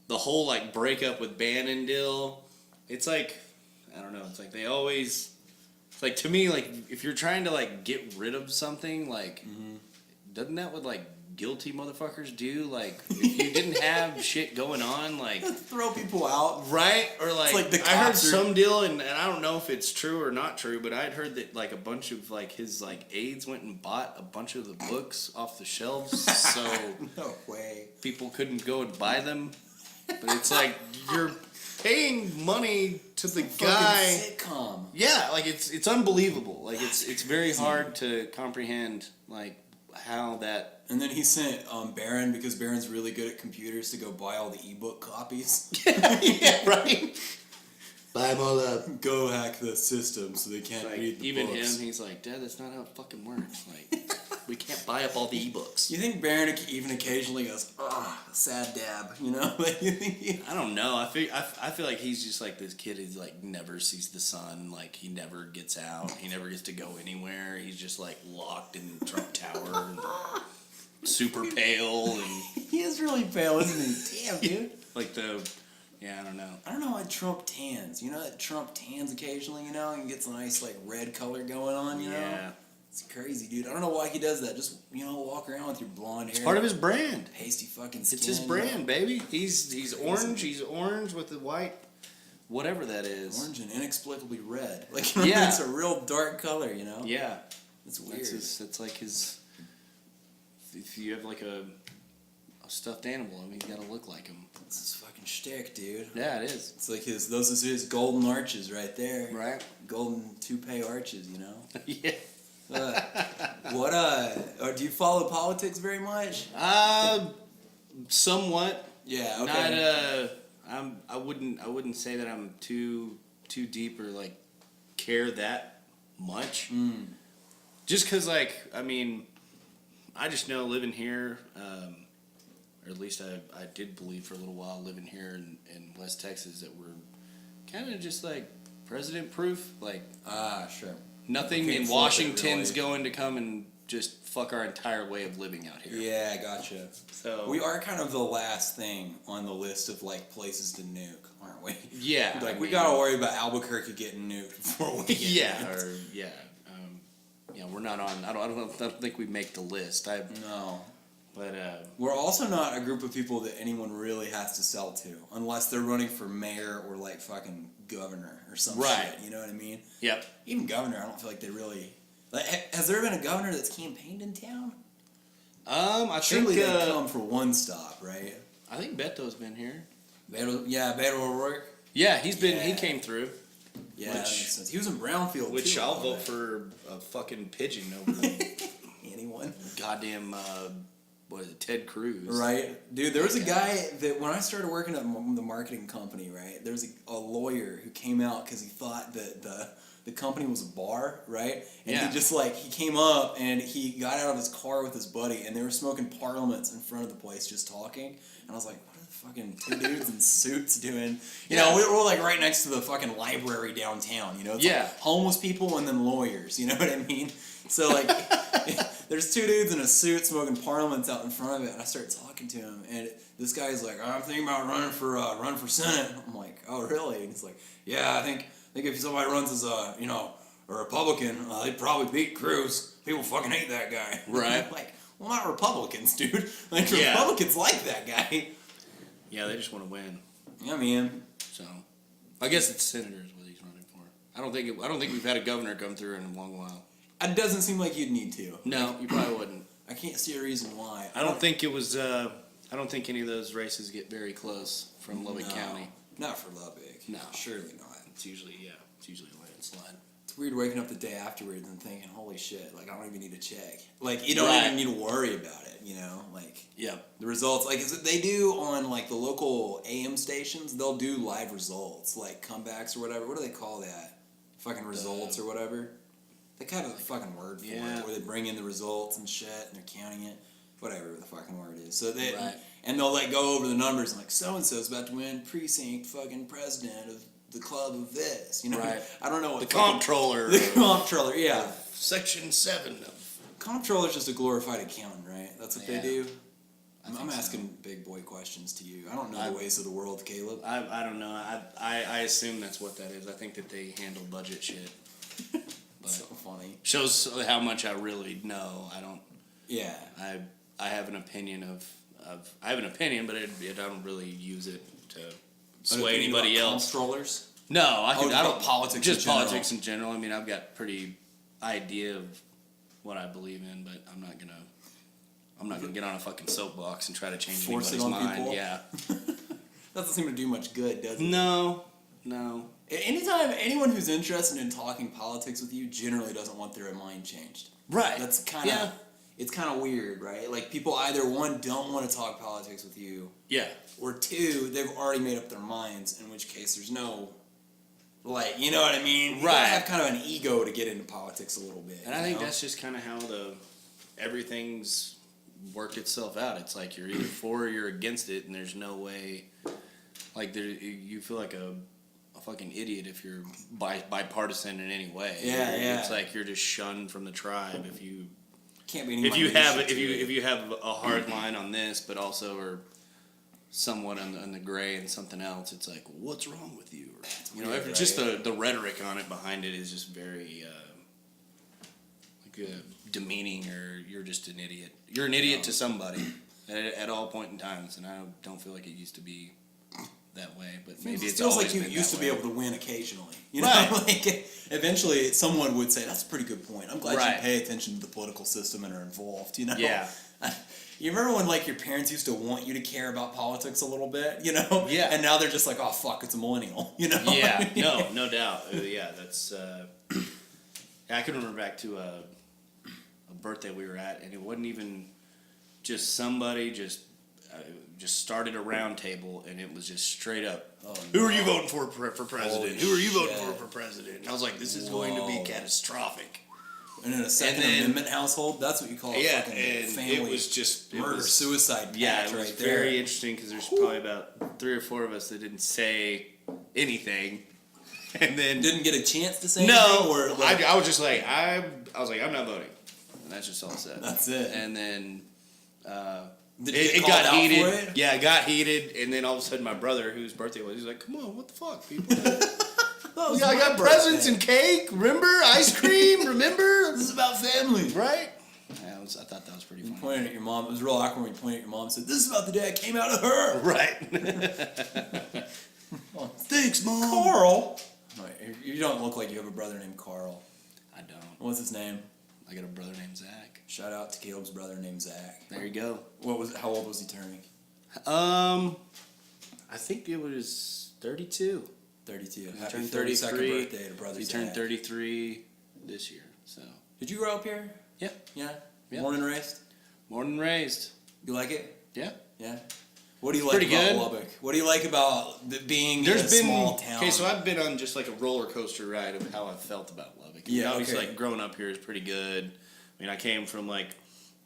the whole like breakup with Bannon deal. It's like, I don't know. It's like they always Like to me, like if you're trying to like get rid of something, like doesn't that what like guilty motherfuckers do? Like if you didn't have shit going on, like Throw people out. right or like, the I heard cops are- some deal, and I don't know if it's true or not true, but I'd heard that like a bunch of like his like aides went and bought a bunch of the books off the shelves, so No way. people couldn't go and buy them. But it's like you're paying money to the guy. Fucking sitcom. Yeah, like it's unbelievable. Like it's very hard to comprehend like how that. And then he sent Baron, because Baron's really good at computers, to go buy all the ebook copies. Yeah, right. Buy them all up. Go hack the system so they can't Like read the even books. him, he's like, Dad, that's not how it fucking works. Like we can't buy up all the ebooks. You think Baron even occasionally goes, "Ah, sad dab," you know? Like you think he... I don't know. I feel like he's just like this kid who's like never sees the sun. Like he never gets out. He never gets to go anywhere. He's just like locked in Trump Tower and super pale and He is really pale, isn't he? Damn, dude. like the I don't know. I don't know why Trump tans. You know that Trump tans occasionally, you know, and gets a nice like red color going on, you know? Yeah, It's crazy, dude. I don't know why he does that. Just, you know, walk around with your blonde hair. it's part of his brand. pasty fucking skin. It's his you brand, know? baby. He's orange. He's orange with the white, whatever that is. Orange and inexplicably red. Like, Yeah. it's a real dark color, you know? Yeah, It's weird. that's like his. If you have like a stuffed animal, I mean, you gotta look like him. It's his fucking shtick, dude. Yeah, it is. It's like those are his golden arches right there. Right. Golden toupee arches, you know? Yeah. Do you follow politics very much? Somewhat. Yeah, okay. Not. I wouldn't say that I'm too deep or like care that much. Just cause like I mean, I just know living here, or at least I did believe for a little while living here in West Texas that we're kind of just like president proof. Like Sure. nothing Can't in flip it, Washington's really. going to come and just fuck our entire way of living out here. Yeah, gotcha. So We are kind of the last thing on the list of like places to nuke, aren't we? yeah, Like I we mean, gotta worry about Albuquerque getting nuked before we get yeah, nuked. or yeah. We're not on. I don't think we make the list. No. But We're also not a group of people that anyone really has to sell to, unless they're running for mayor or like fucking governor or some Right. shit. You know what I mean? yep. Even governor, I don't feel like they really. Like, has there been a governor that's campaigned in town? I Surely think they come for one stop, right? I think Beto's been here. Beto O'Rourke. Yeah, he Yeah. came through. Yeah, that Which- makes sense. He was in Brownfield Which too. I'll by the vote way. for a fucking pigeon over Anyone? goddamn what is it, Ted Cruz. Right, dude. There was a guy that when I started working at the marketing company, right, there was a lawyer who came out because he thought that the company was a bar, right? And Yeah. he just like he came up and he got out of his car with his buddy and they were smoking Parliaments in front of the place, just talking. And I was like, what are the fucking two dudes in suits doing? You know, Yeah. we're like right next to the fucking library downtown. You know, it's Yeah. like homeless people and then lawyers. You know what I mean? So like, there's two dudes in a suit smoking Parliaments out in front of it, and I start talking to him, and this guy's like, "I'm thinking about running for Senate." I'm like, "Oh, really?" And he's like, "Yeah, I think if somebody runs as a Republican, they'd probably beat Cruz. People fucking hate that guy." Right. I'm like, well, not Republicans, dude. Like Yeah. Republicans like that guy. Yeah, they just want to win. Yeah, man. So, I guess it's senators what he's running for. I don't think we've had a governor come through in a long while. It doesn't seem like you'd need to. No, you probably wouldn't. I can't see a reason why. I don't think it was. I don't think any of those races get very close from Lubbock No, County. Not for Lubbock. No. Surely not. It's usually a landslide. It's weird waking up the day afterwards and thinking, holy shit, like I don't even need to check. Like you don't Right. even need to worry about it, you know? Like Yeah. the results, like they do on like the local AM stations, they'll do live results, like comebacks or whatever. What do they call that? Fucking results or whatever. They kind of have a fucking word for Yeah. it, where they bring in the results and shit and they're counting it. Whatever the fucking word is. So they Right. and they'll like go over the numbers and like so and so's about to win precinct fucking president of the club of this. You know? Right. I don't know what The fucking- comptroller. The comptroller, yeah. Section 7 of. Comptroller's just a glorified accountant, right? That's what Yeah. they do. I'm think so. asking big boy questions to you. I don't know I- the ways of the world, Caleb. I don't know. I assume that's what that is. I think that they handle budget shit. That's so funny. Shows how much I really know. I don't. Yeah. I have an opinion I have an opinion, but I don't really use it to sway anybody else. Strollers. No, I just don't. about politics Just in general. politics in general. I mean, I've got pretty idea of what I believe in, but I'm not gonna get on a fucking soapbox and try to change Force it anybody's on mind. people? Yeah. Doesn't seem to do much good, does it? No. Anytime anyone who's interested in talking politics with you generally doesn't want their mind changed. Right. That's kind of it's kind of weird, right? Like people either one don't want to talk politics with you, Yeah. or two they've already made up their minds. In which case, there's no like, you know what I mean? You gotta Right. have kind of an ego to get into politics a little bit. And I think that's just kind of how everything's worked itself out. It's like you're either for or you're against it, and there's no way. Like you feel like a fucking idiot if you're bipartisan in any way. Yeah. It's like you're just shunned from the tribe if you can't be any if you minutiae have to it. if you have a hard line on this, but also are somewhat on the gray and something else. It's like, what's wrong with you? Or, you know, weird, just right? the rhetoric on it behind it is just very demeaning, or you're just an idiot. You're an idiot to somebody at all point in times, and I don't feel like it used to be that way, but maybe It it's feels always like you been used that to be way. able to win occasionally. You know, Right. like eventually someone would say, "That's a pretty good point. I'm glad Right. you pay attention to the political system and are involved." You know. Yeah. You remember when like your parents used to want you to care about politics a little bit, you know? Yeah. And now they're just like, "Oh fuck, it's a millennial," you know? Yeah, no doubt. Yeah, that's. I can remember back to a birthday we were at, and it wasn't even just somebody just started a round table, and it was just straight up. Oh, Who are no. you voting for president? Holy Who are you voting shit. for president? And I was like, this is going to be Whoa. catastrophic. And in a Second then- Amendment household, that's what you call a Yeah, fucking and family it was just murder suicide Yeah, pact it was right very there. interesting because there's probably about 3 or 4 of us that didn't say anything, and then Didn't get a chance to say no, anything, or like, I was just like I was like, I'm not voting, and that's just all I said. That's it. And then Did you get it called got out heated. for it? Yeah, it got heated, and then all of a sudden my brother, whose birthday it was, he's like, "Come on, what the fuck, people? That was I my got birthday. presents and cake. Remember, ice cream. Remember, This is about family. right?" Yeah, I thought that was pretty You funny. pointed at your mom. It was real awkward when you pointed at your mom and said, "This is about the day I came out of her." Right. Thanks, Mom. Carl. Wait, you don't look like you have a brother named Carl. I don't. What's his name? I got a brother named Zach. Shout out to Caleb's brother named Zach. There you go. How old was he turning? I think it was 32. 32. He Happy turned 32nd 33. birthday to brother He Zach. turned 33 this year. So Did you grow up here? yeah, Yeah. Yeah. Born and raised. born and raised. You like it? Yeah. Yeah. What do you like Pretty about good. Lubbock? What do you like about being There's in a been small town? okay, so I've been on just like a roller coaster ride of how I felt about Lubbock. I mean, Yeah, obviously, okay. like growing up here is pretty good. I mean, I came from like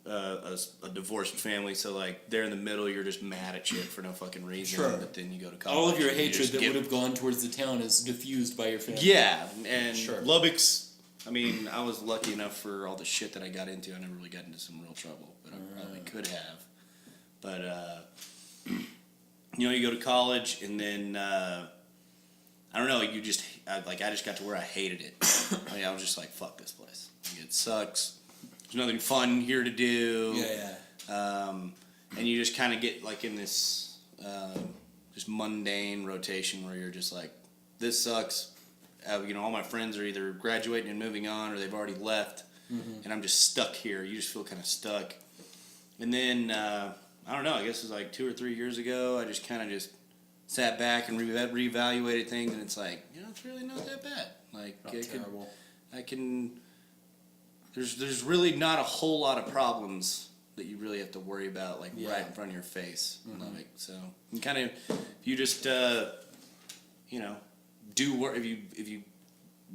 a divorced family, so like there in the middle, you're just mad at shit for no fucking reason. Sure. But then you go to college. all of your and you hatred just that get- would have gone towards the town is diffused by your family. Yeah, and Sure. Lubbock's. I mean, I was lucky enough for all the shit that I got into. I never really got into some real trouble, but I probably could have. But you know, you go to college, and then I don't know. I just got to where I hated it. I mean, I was just like, "Fuck this place. Like, it sucks. There's nothing fun here to do." Yeah. And you just kind of get like in this just mundane rotation where you're just like, this sucks. You know, all my friends are either graduating and moving on, or they've already left, and I'm just stuck here. You just feel kind of stuck. And then I don't know. I guess it was like 2 or 3 years ago. I just kind of just sat back and reevaluated things, and it's like, you know, it's really not that bad. Like, Not terrible. There's really not a whole lot of problems that you really have to worry about, like Yeah. right in front of your face. Like, so you kind of, you just, you know, do work. If you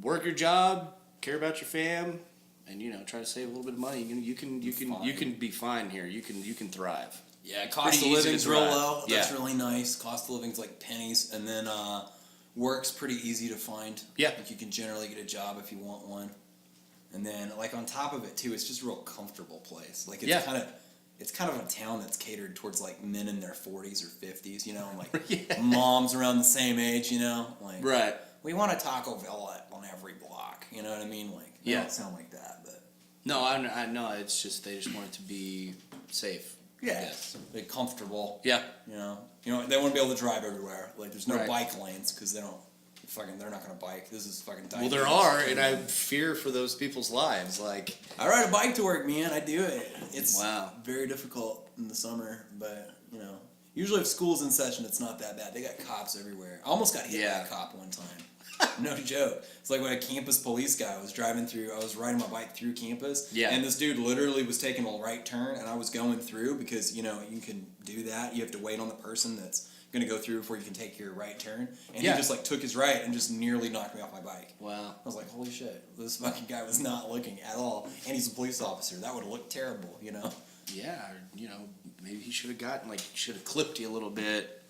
work your job, care about your fam, and you know, try to save a little bit of money, you can be fine here. You can thrive. Yeah, cost of pretty easy to living's real thrive. low. That's Yeah. really nice. Cost of living's like pennies, and then work's pretty easy to find. Yeah. Like you can generally get a job if you want one, and then like on top of it too, it's just a real comfortable place. Like Yeah. it's kind of a town that's catered towards like men in their 40s or 50s, you know, and like Yeah. moms around the same age, you know, like Right. we want a Taco Bell on every block. You know what I mean? Like, they Yeah. don't sound like that, but No, I know. It's just they just want it to be safe. yeah, Yes. like comfortable. Yeah. You know, they want to be able to drive everywhere. Like, there's no Right. bike lanes because they're not gonna bike. This is fucking. Well, there are, and I fear for those people's lives. Like, I ride a bike to work, man. I do it. It's Wow. very difficult in the summer, but usually if school's in session, it's not that bad. They got cops everywhere. I almost got hit by Yeah. a cop one time. No joke. It's like when a campus police guy was driving through. I was riding my bike through campus, Yeah. and this dude literally was taking a right turn, and I was going through because you can do that. You have to wait on the person that's gonna go through before you can take your right turn, and Yeah. he just like took his right and just nearly knocked me off my bike. wow. I was like, holy shit, this fucking guy was not looking at all. And he's a police officer. That would have looked terrible, Yeah, or, maybe he should have clipped you a little bit,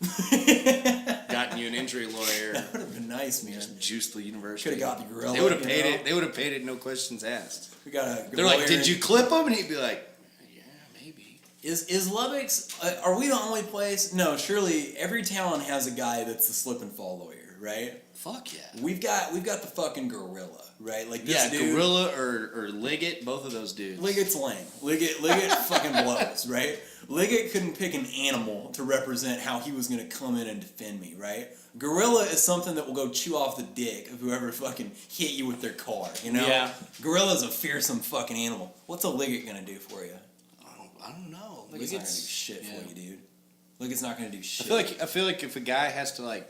gotten you an injury lawyer, That would have been nice, man. juiced the university. Could have got the gorilla. They would have paid it. They would have paid it, no questions asked. We got a They're like, lawyer. "Did you clip him?" And he'd be like, "Yeah, maybe." Is Lubbock's, are we the only place? No, surely every town has a guy that's the slip and fall lawyer, right? Fuck yeah. We've got the fucking gorilla, right? Like this Yeah, dude. Gorilla or Liggett, both of those dudes. Liggett's lame. Liggett fucking blows, right? Liggett couldn't pick an animal to represent how he was going to come in and defend me, right? Gorilla is something that will go chew off the dick of whoever fucking hit you with their car, Yeah. Gorilla's a fearsome fucking animal. What's a Liggett going to do for you? I don't know. Liggett's not going to do shit yeah. for you, dude. Liggett's not going to do shit. I feel like if a guy has to like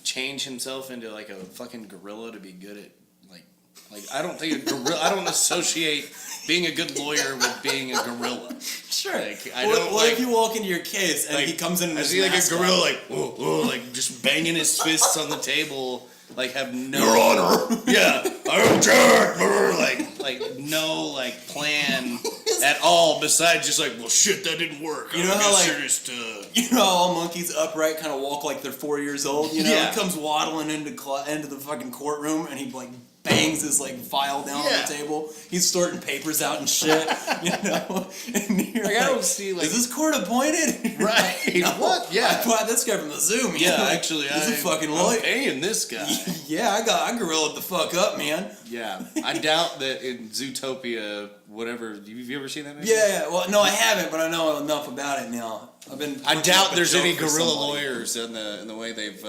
change himself into like a fucking gorilla to be good at like I don't think a gorilla. I don't associate being a good lawyer with being a gorilla. Sure. Like, I what don't, what if like- you walk into your case and Like, he comes in and I see like a gorilla like whoa, whoa, like just banging his fists on the table, like have no Your Honor. Yeah, I object. Like no like plan at all besides just like, well shit, that didn't work. You know I how, guess like- you're just You know how all monkeys upright kind of walk like they're 4 years old? Yeah. He comes waddling into the fucking courtroom and he like bangs his like file down on Yeah. the table. He's sorting papers out and shit, And you're Like, I don't see, like- is this court appointed? Right. No, What? Yeah. I bought this guy from the zoo, man. yeah, Like, actually he's a fucking I'm lawyer. paying this guy. Yeah, I gorillaed the fuck up, man. Yeah, I doubt that in Zootopia, whatever. Have you ever seen that movie? Yeah, well, no, I haven't, but I know enough about it now. I looking doubt up a there's joke any for gorilla somebody. lawyers in the way they've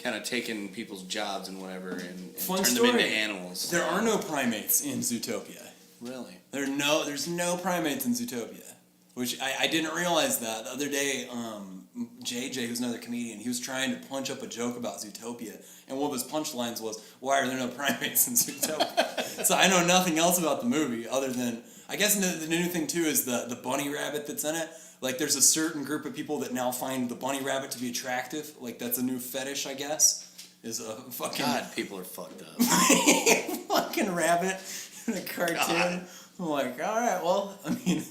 kind of taken people's jobs and whatever and Fun turned story. them into animals. There are no primates in Zootopia. Really? There's no primates in Zootopia, which I didn't realize that. The other day, JJ, who's another comedian, he was trying to punch up a joke about Zootopia, and one of his punchlines was, "Why are there no primates in Zootopia?" So I know nothing else about the movie other than, I guess the new thing too is the bunny rabbit that's in it. Like there's a certain group of people that now find the bunny rabbit to be attractive. Like that's a new fetish, I guess. Is a fucking God, people are fucked up. fucking rabbit in a cartoon. God. I'm like, all right, well, I mean,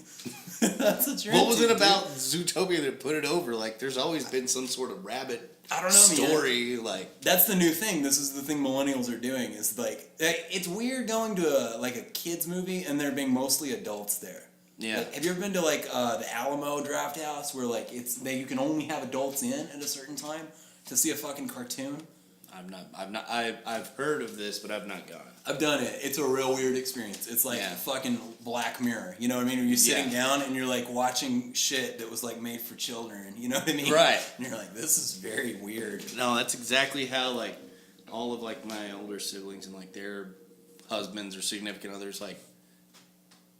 that's what you're What was into, it dude. about Zootopia that put it over? Like, there's always been some sort of rabbit I don't know, man. story. Like, That's the new thing. This is the thing millennials are doing. Is like, it's weird going to a kids movie and there being mostly adults there. yeah. Like, have you ever been to like the Alamo Draft House where like you can only have adults in at a certain time to see a fucking cartoon? I've heard of this, but I've not gone. I've done it. It's a real weird experience. It's like Yeah. fucking Black Mirror. You know what I mean? Where you're sitting Yeah. down and you're like watching shit that was like made for children. You know what I mean? Right. And you're like, this is very weird. No, that's exactly how like all of like my older siblings and like their husbands or significant others like,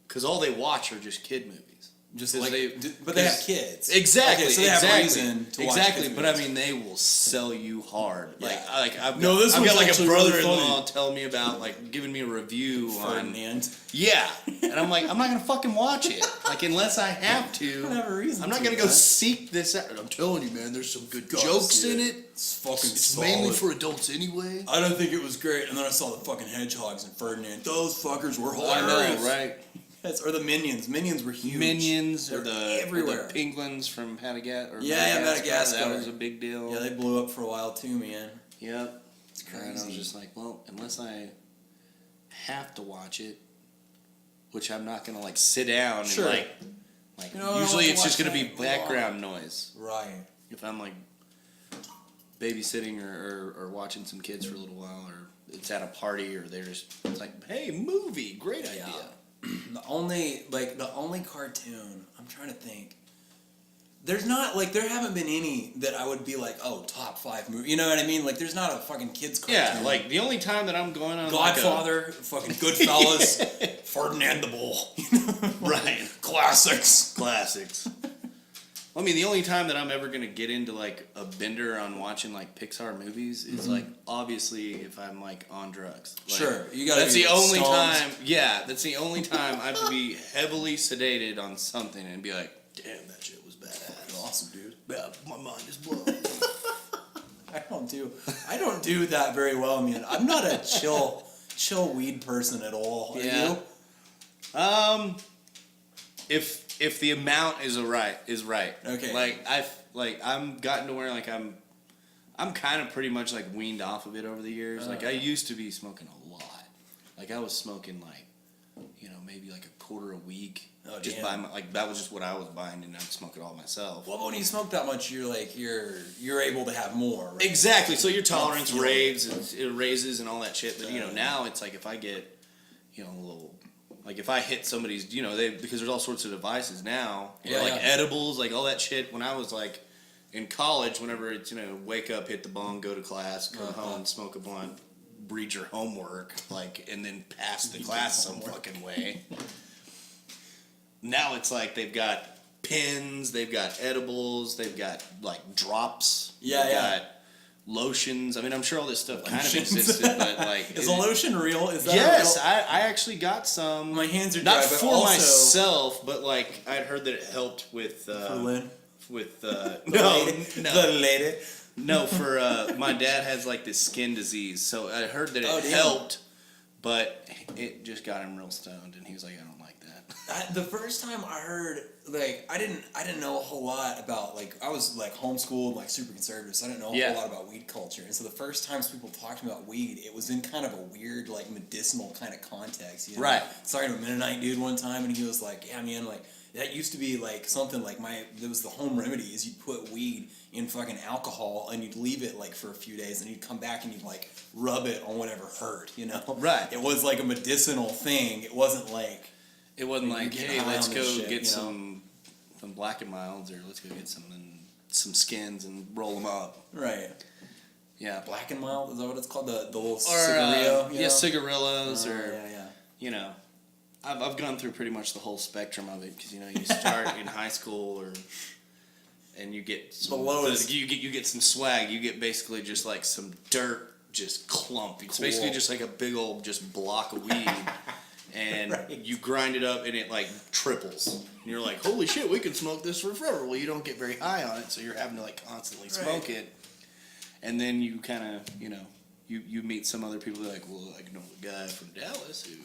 because all they watch are just kid movies. Just 'Cause like, but they have kids. Exactly. Okay, so they exactly. have reason to watch exactly. kids But I movies. mean, they will sell you hard. Yeah. I've No, got, this I've one's got like a actually really brother-in-law funny. tell me about like giving me a review on. Ferdinand. Yeah, and I'm like, I'm not gonna fucking watch it. Like unless I have to. I don't have a reason I'm not to, gonna go man. seek this out. I'm telling you, man. There's some good Gotta jokes see in it. it. It's fucking It's solid. mainly for adults anyway. I don't think it was great, and then I saw the fucking hedgehogs and Ferdinand. Those fuckers were I hilarious. know, right? Yes, or the Minions. Minions were huge. Minions or They're the everywhere. penguins from Madagascar. Yeah, Madagascar. That was a big deal. Yeah, they blew up for a while too, man. Yep. It's And I was crazy. just like, well, unless I have to watch it, which I'm not gonna like sit down Sure. and like You know, I usually want to it's just watch gonna be that. background noise. Right. If I'm like babysitting or watching some kids for a little while, or it's at a party, or they're just, it's like, hey, movie, great idea. The only cartoon I'm trying to think. There's not like there haven't been any that I would be like, oh, top 5 movie. You know what I mean? Like there's not a fucking kids cartoon. Yeah, like the only time that I'm going on Godfather, fucking Goodfellas, Ferdinand the Bull. Right. Classics. I mean, the only time that I'm ever gonna get into like a bender on watching like Pixar movies is like obviously if I'm like on drugs. Like, Sure, you gotta. That's be the only stoned. time. Yeah, that's the only time I would be heavily sedated on something and be like, damn, that shit was badass. Awesome, dude. Yeah, my mind is blown. I don't do that very well, man. I'm not a chill weed person at all. Are Yeah. you? If the amount is right. Okay. Like I'm gotten to where like I'm kind of pretty much like weaned off of it over the years. Like I used to be smoking a lot. Like I was smoking like, maybe like a quarter a week. Oh, just damn. by my, like that was just what I was buying, and I'd smoke it all myself. Well, when you smoke that much, you're able to have more. Right? Exactly. So your tolerance feel it. raises and all that shit. But now it's like if I get, a little, like if I hit somebody's, because there's all sorts of devices now, edibles, like all that shit. When I was like in college, whenever it's wake up, hit the bong, go to class, come home, smoke a blunt, read your homework, like, and then pass the class some fucking way. Now it's like they've got pins, they've got edibles, they've got like drops, they've got lotions. I mean, I'm sure all this stuff kind of existed, but like, is a lotion real? Is that yes, real? I actually got some. My hands are not dry, but for also myself, but like I'd heard that it helped with for Lynn. with The no lady. no for my dad has like this skin disease, so I heard that it helped, but it just got him real stoned, and he was like, I don't like that. The first time I heard, like, I didn't know a whole lot about, like, I was like homeschooled, like super conservative, so I didn't know a whole lot about weed culture. And so the first times people talked about weed, it was in kind of a weird, like, medicinal kind of context. You know? Right. I was talking to a Mennonite dude one time, and he was like, yeah, man, like, that used to be like something like there was the home remedy is you'd put weed in fucking alcohol and you'd leave it like for a few days and you'd come back and you'd like rub it on whatever hurt, Right. It was like a medicinal thing. It wasn't like. It wasn't like, hey, let's go shit, get some Black and Milds, or let's go get some skins and roll them up. Right. Yeah. Black and Mild, is that what it's called? The little Or cigarillo? cigarillos, or yeah. I've gone through pretty much the whole spectrum of it, because you start in high school and you get some, you get some swag. You get basically just like some dirt, just clump. It's basically just like a big old just block of weed. And you grind it up and it like triples. And you're like, holy shit, we can smoke this for forever. Well, you don't get very high on it, so you're having to like constantly smoke it. And then you kind of, you meet some other people like, well, I know a guy from Dallas who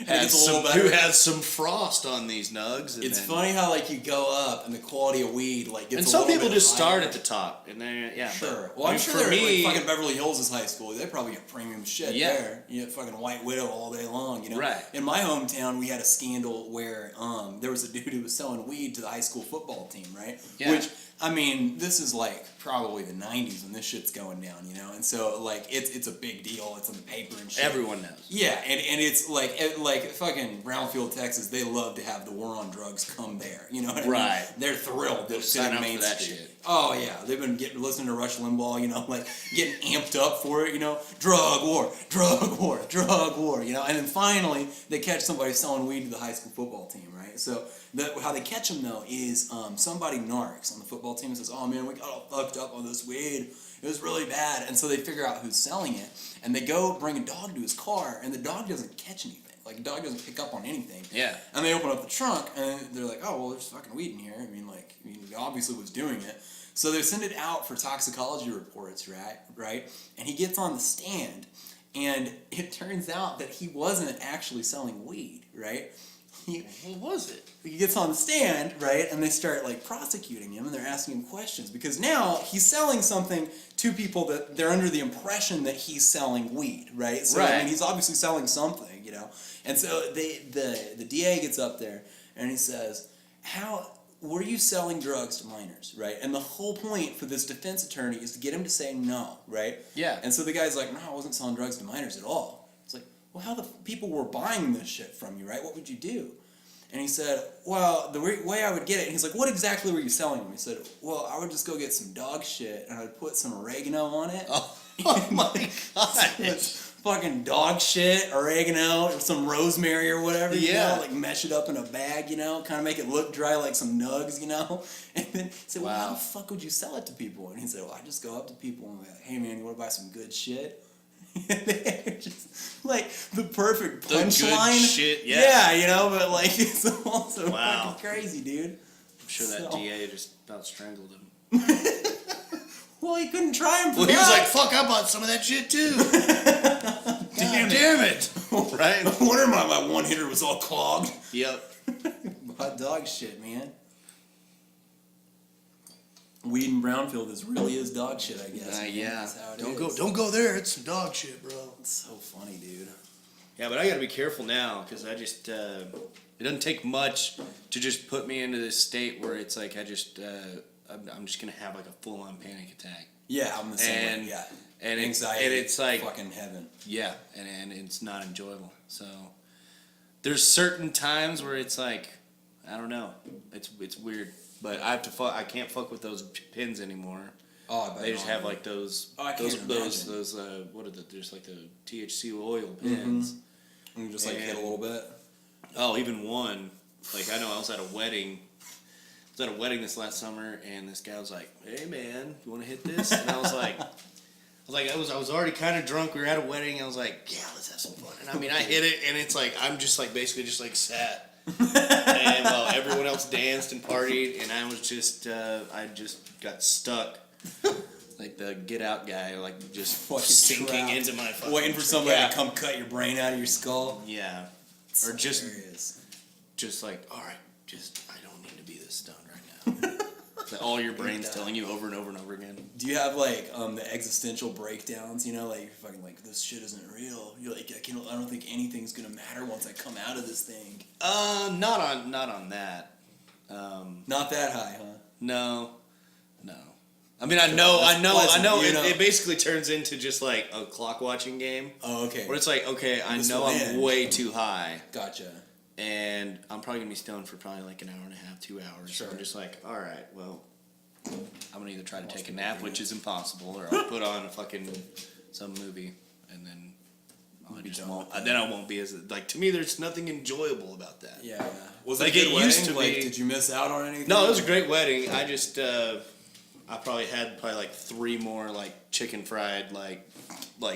has some frost on these nugs. And it's funny how like you go up and the quality of weed like gets. And a some little people bit just higher. start at the top, and then Sure. But, Well, I'm sure for me, like fucking Beverly Hills is high school. They probably get premium shit there. You get fucking White Widow all day long. Right. In my hometown, we had a scandal where there was a dude who was selling weed to the high school football team. Right. Yeah. Which I mean, this is like probably the '90s when this shit's going down. And so like it's a big deal. It's in the paper and shit. everyone knows. Yeah, and it's like fucking Brownfield, Texas. They love to have the war on drugs come there. You know what I mean? Right. They're thrilled that it's sign in up Main for that Street. shit. Oh yeah, they've been listening to Rush Limbaugh. Like getting amped up for it. Drug war, drug war, drug war. And then finally they catch somebody selling weed to the high school football team. Right. So how they catch them though is somebody narcs on the football team and says, "Oh man, we got all fucked up on this weed. It was really bad." And so they figure out who's selling it, and they go bring a dog to his car, and the dog doesn't catch anything. Like, the dog doesn't pick up on anything. Yeah. And they open up the trunk, and they're like, oh, well, there's fucking weed in here. I mean, he obviously was doing it. So they send it out for toxicology reports, right? And he gets on the stand, and it turns out that he wasn't actually selling weed, right? What was it? He gets on the stand, right, and they start like prosecuting him, and they're asking him questions because now he's selling something to people that they're under the impression that he's selling weed, right? So I mean, he's obviously selling something, And so the DA gets up there and he says, were you selling drugs to minors, right? And the whole point for this defense attorney is to get him to say no, right? Yeah. And so the guy's like, no, I wasn't selling drugs to minors at all. It's like, well, how the people were buying this shit from you, right? What would you do? And he said, well, the way I would get it, and he's like, what exactly were you selling them? He said, well, I would just go get some dog shit, and I'd put some oregano on it. Oh my It's fucking dog shit, oregano, or some rosemary or whatever, you Yeah. know, like mesh it up in a bag, you know, kind of make it look dry like some nugs, you know. And then he said, well, how Wow. the fuck would you sell it to people? And he said, well, I just go up to people and be like, hey man, you want to buy some good shit? And they're just like the perfect The good punchline. shit, yeah. Yeah, you know, but like it's also Wow. fucking crazy, dude. I'm sure that So- DA just about strangled him. Well, he couldn't try him for Well, he was that. like, fuck, I bought some of that shit too. Damn it. Right? No wonder my one hitter was all clogged. Yep. Hot dog shit, man. Weed in Brownfield really is dog shit, I guess. man. Yeah. That's how it Don't is. go there. It's some dog shit, bro. It's so funny, dude. Yeah, but I gotta be careful now because I just it doesn't take much to just put me into this state where it's like I'm just gonna have like a full on panic attack. Yeah, I'm the same way. And- Yeah. And Anxiety. it's like fucking heaven. yeah, and it's not enjoyable. So there's certain times where it's like I don't know, it's weird, but I have to I can't fuck with those pins anymore. Oh, I bet They just not. have like those Oh, I those can't those imagine. those what are the there's like the THC oil pins. And you just like hit a little bit. Oh, even one. Like I know I was at a wedding. I was at a wedding this last summer, and this guy was like, "Hey man, you want to hit this?" And I was like, I was already kind of drunk. We were at a wedding. I was like, "Yeah, let's have some fun." And I mean, I hit it, and it's like I'm just like basically just like sat, and while everyone else danced and partied, and I was just I just got stuck. Like the Get Out guy, like just Fucking sinking trapped. into my fucking Waiting for somebody yeah. to come cut your brain out of your skull. Yeah, It's or just hilarious. like, all right, I don't need to be this stoned right now. Like, all your brain's telling you over and over and over again. Do you have like the existential breakdowns? You know, like you're fucking like this shit isn't real. You're like I don't think anything's gonna matter once I come out of this thing. Not on that. Not that high, huh? No. I mean, I know. pleasant, you know. It basically turns into just like a clock watching game Oh, okay. where it's like, okay, I This know will I'm end. way too high, Gotcha. and I'm probably gonna be stoned for probably like an hour and a half, 2 hours. Sure. So I'm just like, all right, well, I'm gonna either try to take a nap, which is impossible, or I'll put on a fucking some movie, and then I just done won't. with Then I won't be as like to me. There's nothing enjoyable about that. Yeah. Was Like, it a it good used wedding? to Like, be- did you miss out on anything? No, it was a great wedding. I just I probably had like 3 more like chicken fried like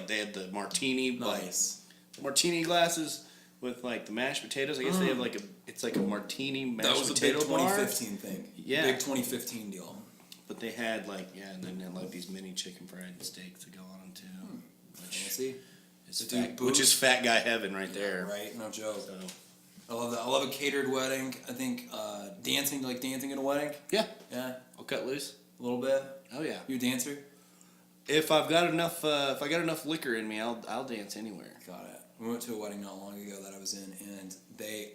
they had the martini Nice. like martini glasses with like the mashed potatoes. I guess they have like it's like a martini mashed That was a big potato bar. 2015 thing. Yeah. Big 2015 deal. But they had like and then they had like these mini chicken fried steaks to go on them too. Which See? is So, dude, which is fat guy heaven right there. Right? No joke. So I love that. I love a catered wedding. I think dancing at a wedding. yeah, Yeah, I'll cut loose. a little bit. Oh yeah. You a dancer? If I've got enough liquor in me, I'll dance anywhere. Got it. We went to a wedding not long ago that I was in, and they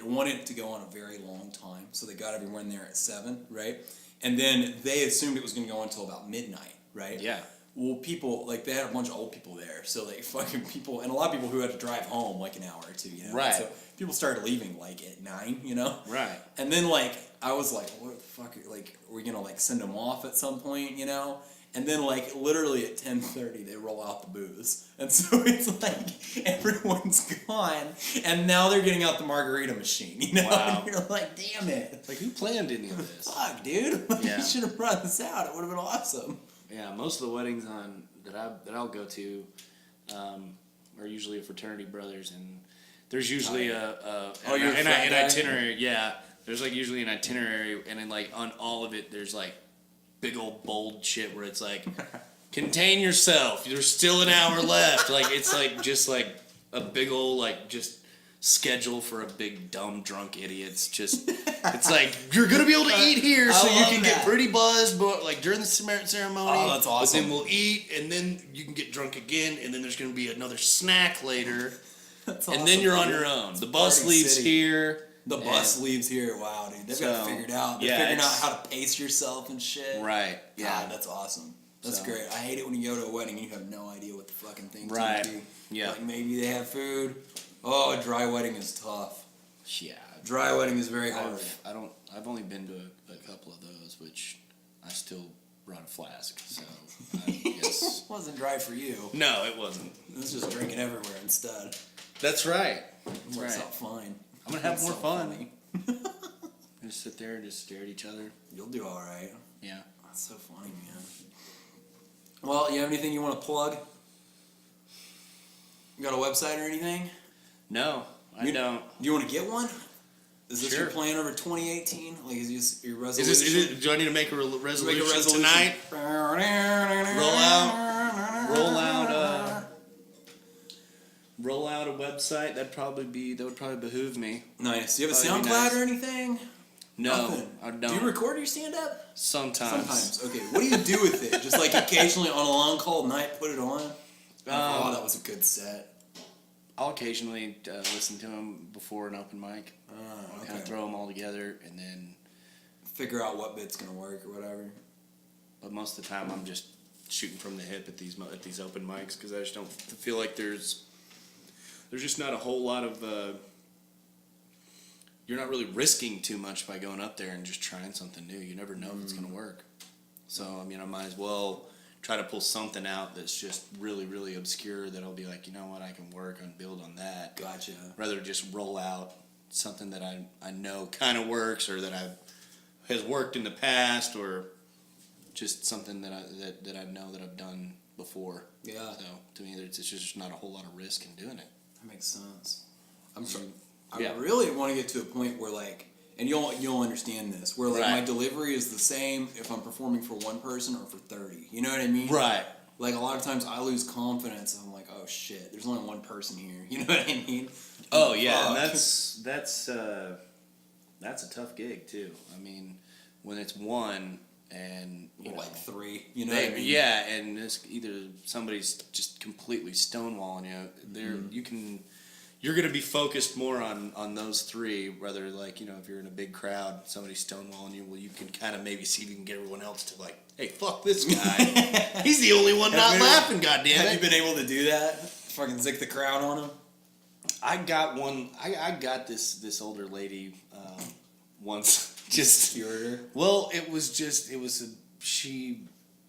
wanted it to go on a very long time, so they got everyone there at 7, right? And then they assumed it was going to go until about midnight, right? Yeah. Well, people like they had a bunch of old people there, so like fucking people, and a lot of people who had to drive home like an hour or two, you know. Right. So people started leaving like at 9, you know. Right. And then like I was like, what the fuck? Like, are we gonna like send them off at some point, you know? And then like literally at 10:30 they roll out the booze, and so it's like everyone's gone, and now they're getting out the margarita machine, you know? Wow. And you're like, damn it, Like who planned any of this? fuck, dude, like, Yeah. you should have brought this out. It would have been awesome. Yeah, most of the weddings that I'll go to are usually fraternity brothers, and there's usually you're a frat an guy? itinerary. Yeah, there's like usually an itinerary, and then like on all of it, there's like big old bold shit where it's like, contain yourself. There's still an hour left. Like it's like just like a big old like just schedule for a big dumb drunk idiots. Just it's like you're gonna be able to eat here, so I you love can that. get pretty buzzed, but like during the ceremony. Oh, that's awesome. But then we'll eat, and then you can get drunk again, and then there's gonna be another snack later, That's and awesome, then you're on dude. your own. The bus Party leaves city. here. The bus leaves here. Wow, dude. They've got it figured out. They're figuring out how to pace yourself and shit. Right. God, Yeah. that's awesome. That's great. I hate it when you go to a wedding and you have no idea what the fucking thing's Right. gonna be. Yeah. Like maybe they have food. Oh, a dry wedding is tough. Yeah. Dry wedding is very hard. I've only been to a couple of those, which I still brought a flask. So I guess. Wasn't dry for you. No, it wasn't. It was just drinking everywhere instead. That's right. It works out fine. I'm gonna have That's more so fun. funny. Just sit there and just stare at each other. You'll do all right. Yeah. That's so funny, man. Well, you have anything you want to plug? You got a website or anything? No, I don't. Do you want to get one? Is this Sure. your plan over 2018? Like, is this your Is resolution? do I need to make a Make resolution, a resolution tonight? Roll out a website. That would probably behoove me. Nice. Do you have a That'd be SoundCloud nice. or anything? No, Nothing. I don't. Do you record your stand-up? Sometimes. Okay. What do you do with it? Just like occasionally on a long cold night, put it on? Oh, that was a good set. I'll occasionally listen to them before an open mic. Okay. Kind of throw them all together, and then. Figure out what bit's gonna work or whatever. But most of the time, I'm just shooting from the hip at these open mics because I just don't feel like there's just not a whole lot of. You're not really risking too much by going up there and just trying something new. You never know if it's gonna work. So I mean, I might as well try to pull something out that's just really, really obscure that I'll be like, you know what, I can work and build on that. Gotcha. Rather just roll out something that I know kind of works or that has worked in the past or just something that I know that I've done before. Yeah. So to me, it's just not a whole lot of risk in doing it. That makes sense. I'm sorry. Yeah. I really want to get to a point where like, and you'll understand this, where like Right. my delivery is the same if I'm performing for one person or for 30. You know what I mean? Right. Like a lot of times I lose confidence. I'm like, oh shit, there's only one person here. You know what I mean? Oh yeah, and Fuck. that's a tough gig too. I mean, when it's one and you Or know, like 3. You know what I mean? yeah, and it's either somebody's just completely stonewalling you. You're gonna be focused more on those 3, rather like, you know, if you're in a big crowd, somebody's stonewalling you, well, you can kind of maybe see if you can get everyone else to like, hey, fuck this guy. He's the only one not laughing, goddammit. Have you been able to do that? Fucking zick the crowd on him? I got one. I got this older lady once. Just Cured her? well, she.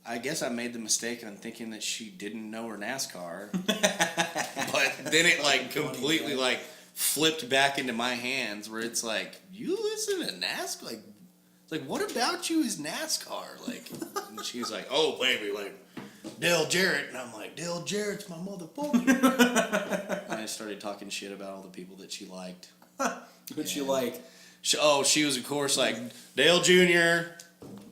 I guess I made the mistake on thinking that she didn't know her NASCAR, but then it like completely like flipped back into my hands where it's like, you listen to NASCAR, like what about you is NASCAR, like, and she's like, oh baby, like Dale Jarrett, and I'm like, Dale Jarrett's my motherfucker. And I started talking shit about all the people that she liked. Who'd you like? She was of course like Dale Jr.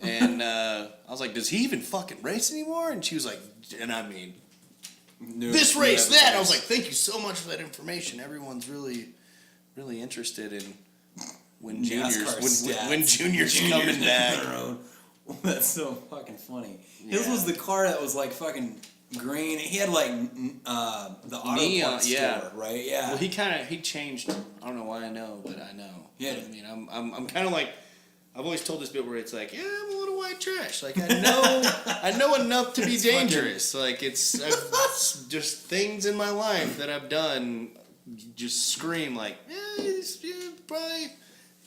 And I was like, does he even fucking race anymore? And she was like, and I mean, this race, that. I was like, thank you so much for that information. Everyone's really, really interested in when Junior's coming back. That's so fucking funny. His Yeah. was the car that was like fucking green. He had like the auto Neon, parts yeah. store, right? Yeah. Well, he changed. I don't know why I know, but I know. Yeah. I mean, I'm kind of like, I've always told this bit where it's like, yeah, I'm a little white trash. Like I know enough to be dangerous. Like it's just things in my life that I've done. Just scream like, probably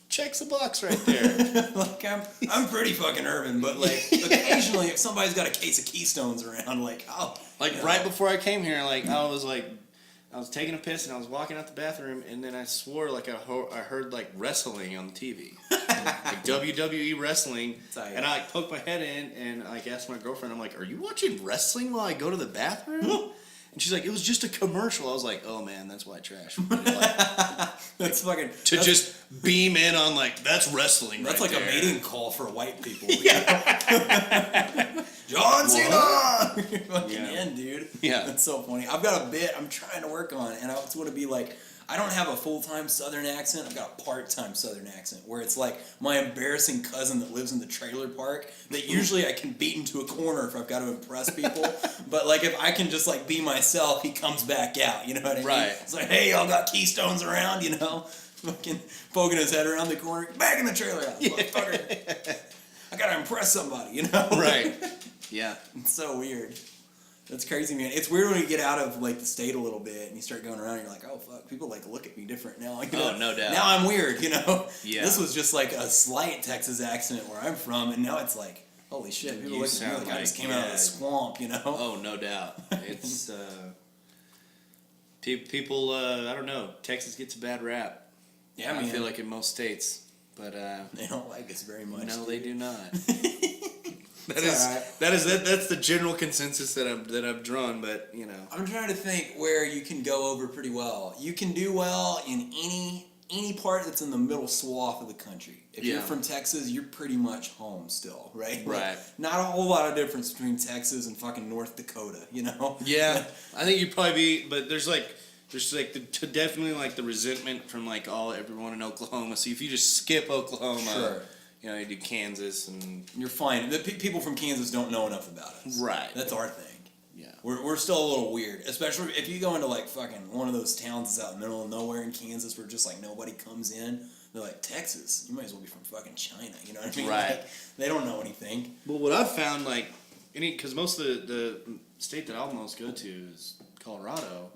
checks the box right there. Like I'm pretty fucking urban, but like occasionally if somebody's got a case of Keystones around, like Right before I came here, like I was taking a piss and I was walking out the bathroom and then I swore like I heard like wrestling on the TV, like WWE wrestling, Tight. and I like poked my head in and like asked my girlfriend, I'm like, are you watching wrestling while I go to the bathroom? And she's like, it was just a commercial. I was like, oh man, that's white trash. that's fucking Just beam in on like, that's wrestling. That's right like there. a meeting call for white people. John Cena! You're fucking Yeah. in, dude. Yeah. That's so funny. I've got a bit I'm trying to work on, and I just want to be like, I don't have a full-time Southern accent. I've got a part-time Southern accent, where it's like my embarrassing cousin that lives in the trailer park that usually I can beat into a corner if I've got to impress people. But like if I can just like be myself, he comes back out. You know what I mean? Right. It's like, hey, y'all got Keystones around, you know? fucking poking his head around the corner, back in the trailer house, motherfucker. I gotta impress somebody, you know? Right. Yeah. It's so weird. That's crazy, man. It's weird when you get out of like the state a little bit and you start going around and you're like, oh fuck, people like look at me different now. You know? Oh, no doubt. Now I'm weird, you know? Yeah. This was just like a slight Texas accent where I'm from, and now it's like, holy shit, people You look at me sound like I just like, came out of yeah. the swamp, you know? Oh, no doubt. It's people. I don't know. Texas gets a bad rap. Yeah, I man. feel like in most states, but They don't like us very much. no, they do not. It's alright. That's the general consensus that I've drawn. But you know, I'm trying to think where you can go over pretty well. You can do well in any part that's in the middle swath of the country. If you're Yeah. from Texas, you're pretty much home still, right? Like, Right. not a whole lot of difference between Texas and fucking North Dakota, you know? yeah, I think you'd probably be. But there's definitely like the resentment from like everyone in Oklahoma. So if you just skip Oklahoma, Sure. you know, you do Kansas and You're fine. The people from Kansas don't know enough about us. Right. That's our thing. yeah, We're still a little weird, especially if you go into like fucking one of those towns that's out in the middle of nowhere in Kansas where just like nobody comes in. They're like, Texas, you might as well be from fucking China. You know what I mean? Right. Like, they don't know anything. Well, what I've found, like, because most of the state that I'll most go to is Colorado,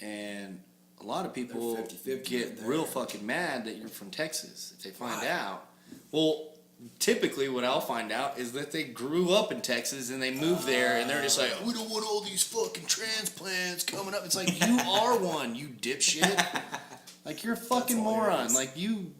and a lot of people They're 50-50 get right there. real fucking mad that you're from Texas if they find out. Well, typically what I'll find out is that they grew up in Texas and they moved there, and they're just like, we don't want all these fucking transplants coming up. It's like, you are one, you dipshit. Like, you're a fucking moron. hilarious. Like, you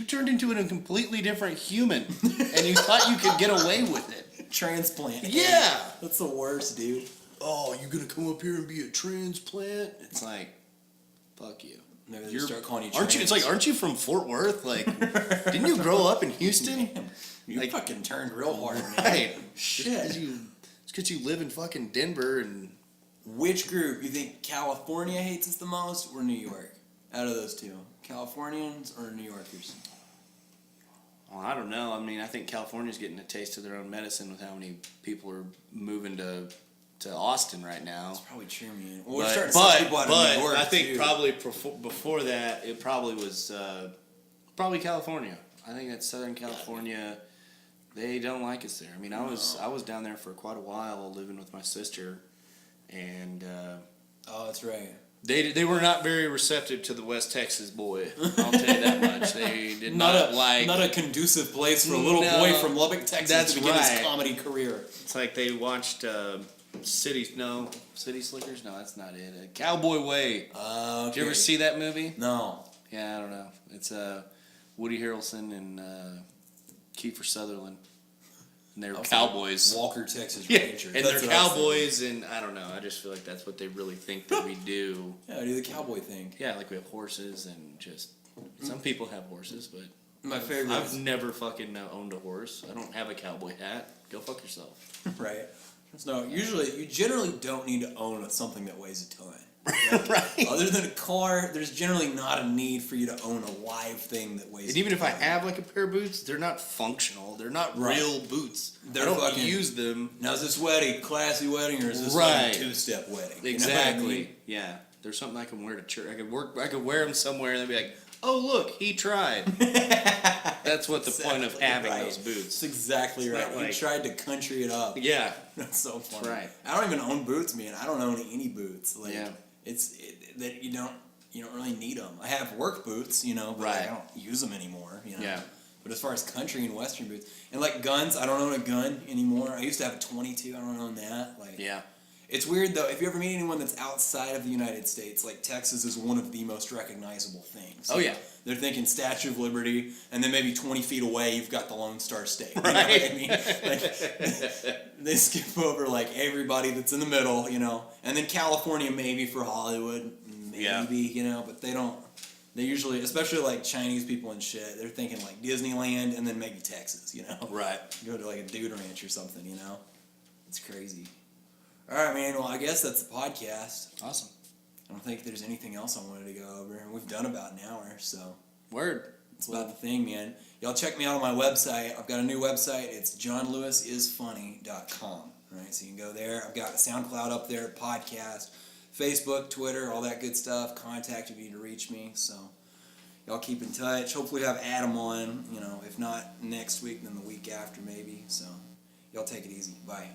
turned into a completely different human, and you thought you could get away with it. Transplant. Yeah. That's the worst, dude. Oh, you gonna come up here and be a transplant? It's like, fuck you. Maybe they start calling you Aren't you? It's like, aren't you from Fort Worth? Like, didn't you grow up in Houston? You like- fucking turned real hard, man. Right. Shit. It's because you live in fucking Denver and. Which group you think California hates us the most, or New York? Out of those two, Californians or New Yorkers? Well, I don't know. I mean, I think California's getting a taste of their own medicine with how many people are moving to Austin right now. It's probably true, man. Well, we're starting to see people out of New York, I think too. probably before that, it probably was probably California. I think that Southern California, they don't like us there. I mean, I was down there for quite a while living with my sister, and Oh, that's right. they were not very receptive to the West Texas boy. I'll tell you that much. They did not like. Not a conducive place for a little No, boy from Lubbock, Texas that's to begin his right. comedy career. It's like they watched City Slickers. No, that's not it. Cowboy Way. Okay. Did you ever see that movie? No. Yeah, I don't know. It's Woody Harrelson and Kiefer Sutherland, and they're cowboys. Walker, Texas Yeah, Ranger. and That's they're what I was cowboys, and I don't know. I just feel like that's what they really think that we do. thinking. Yeah, do the cowboy thing. Yeah, like we have horses and just some people have horses, but My favorite I've is, never fucking owned a horse. I don't have a cowboy hat. Go fuck yourself. right. No, you generally don't need to own something that weighs a ton. Right. Other than a car, there's generally not a need for you to own a live thing that weighs And a even if I ton. have like a pair of boots, they're not functional. They're not Right. real boots. They're I don't fucking- use them. Now, is this wedding classy wedding or is this Right. like a two-step wedding? You know what I Exactly. mean? Yeah. There's something I can wear to church. I could wear them somewhere and they'd be like, "Oh, look, he tried." That's what the point of Exactly having right. those That's boots. exactly It's right. not He like- tried to country it up. Yeah. That's so funny. Right. I don't even own boots, man. I don't own any boots. Like, Yeah. that you don't really need them. I have work boots, but Right. I don't use them anymore. Yeah. But as far as country and western boots, and like guns, I don't own a gun anymore. I used to have a .22. I don't own that. Like, Yeah. it's weird though. If you ever meet anyone that's outside of the United States, like Texas is one of the most recognizable things. Oh, yeah. They're thinking Statue of Liberty, and then maybe 20 feet away you've got the Lone Star State. You know what I mean? Like, they skip over like everybody that's in the middle, and then California maybe for Hollywood, maybe, Yeah. but they don't. They usually, especially like Chinese people and shit, they're thinking like Disneyland and then maybe Texas, Right. Go to like a dude ranch or something, It's crazy. All right, man. Well, I guess that's the podcast. Awesome. I don't think there's anything else I wanted to go over. We've done about an hour, so Word. that's about the thing, man. Y'all check me out on my website. I've got a new website. It's johnlewisisfunny.com. Right, so you can go there. I've got SoundCloud up there, podcast, Facebook, Twitter, all that good stuff. Contact if you need to reach me. So y'all keep in touch. Hopefully, we'll have Adam on. You know, if not next week, then the week after maybe. So, y'all take it easy. Bye.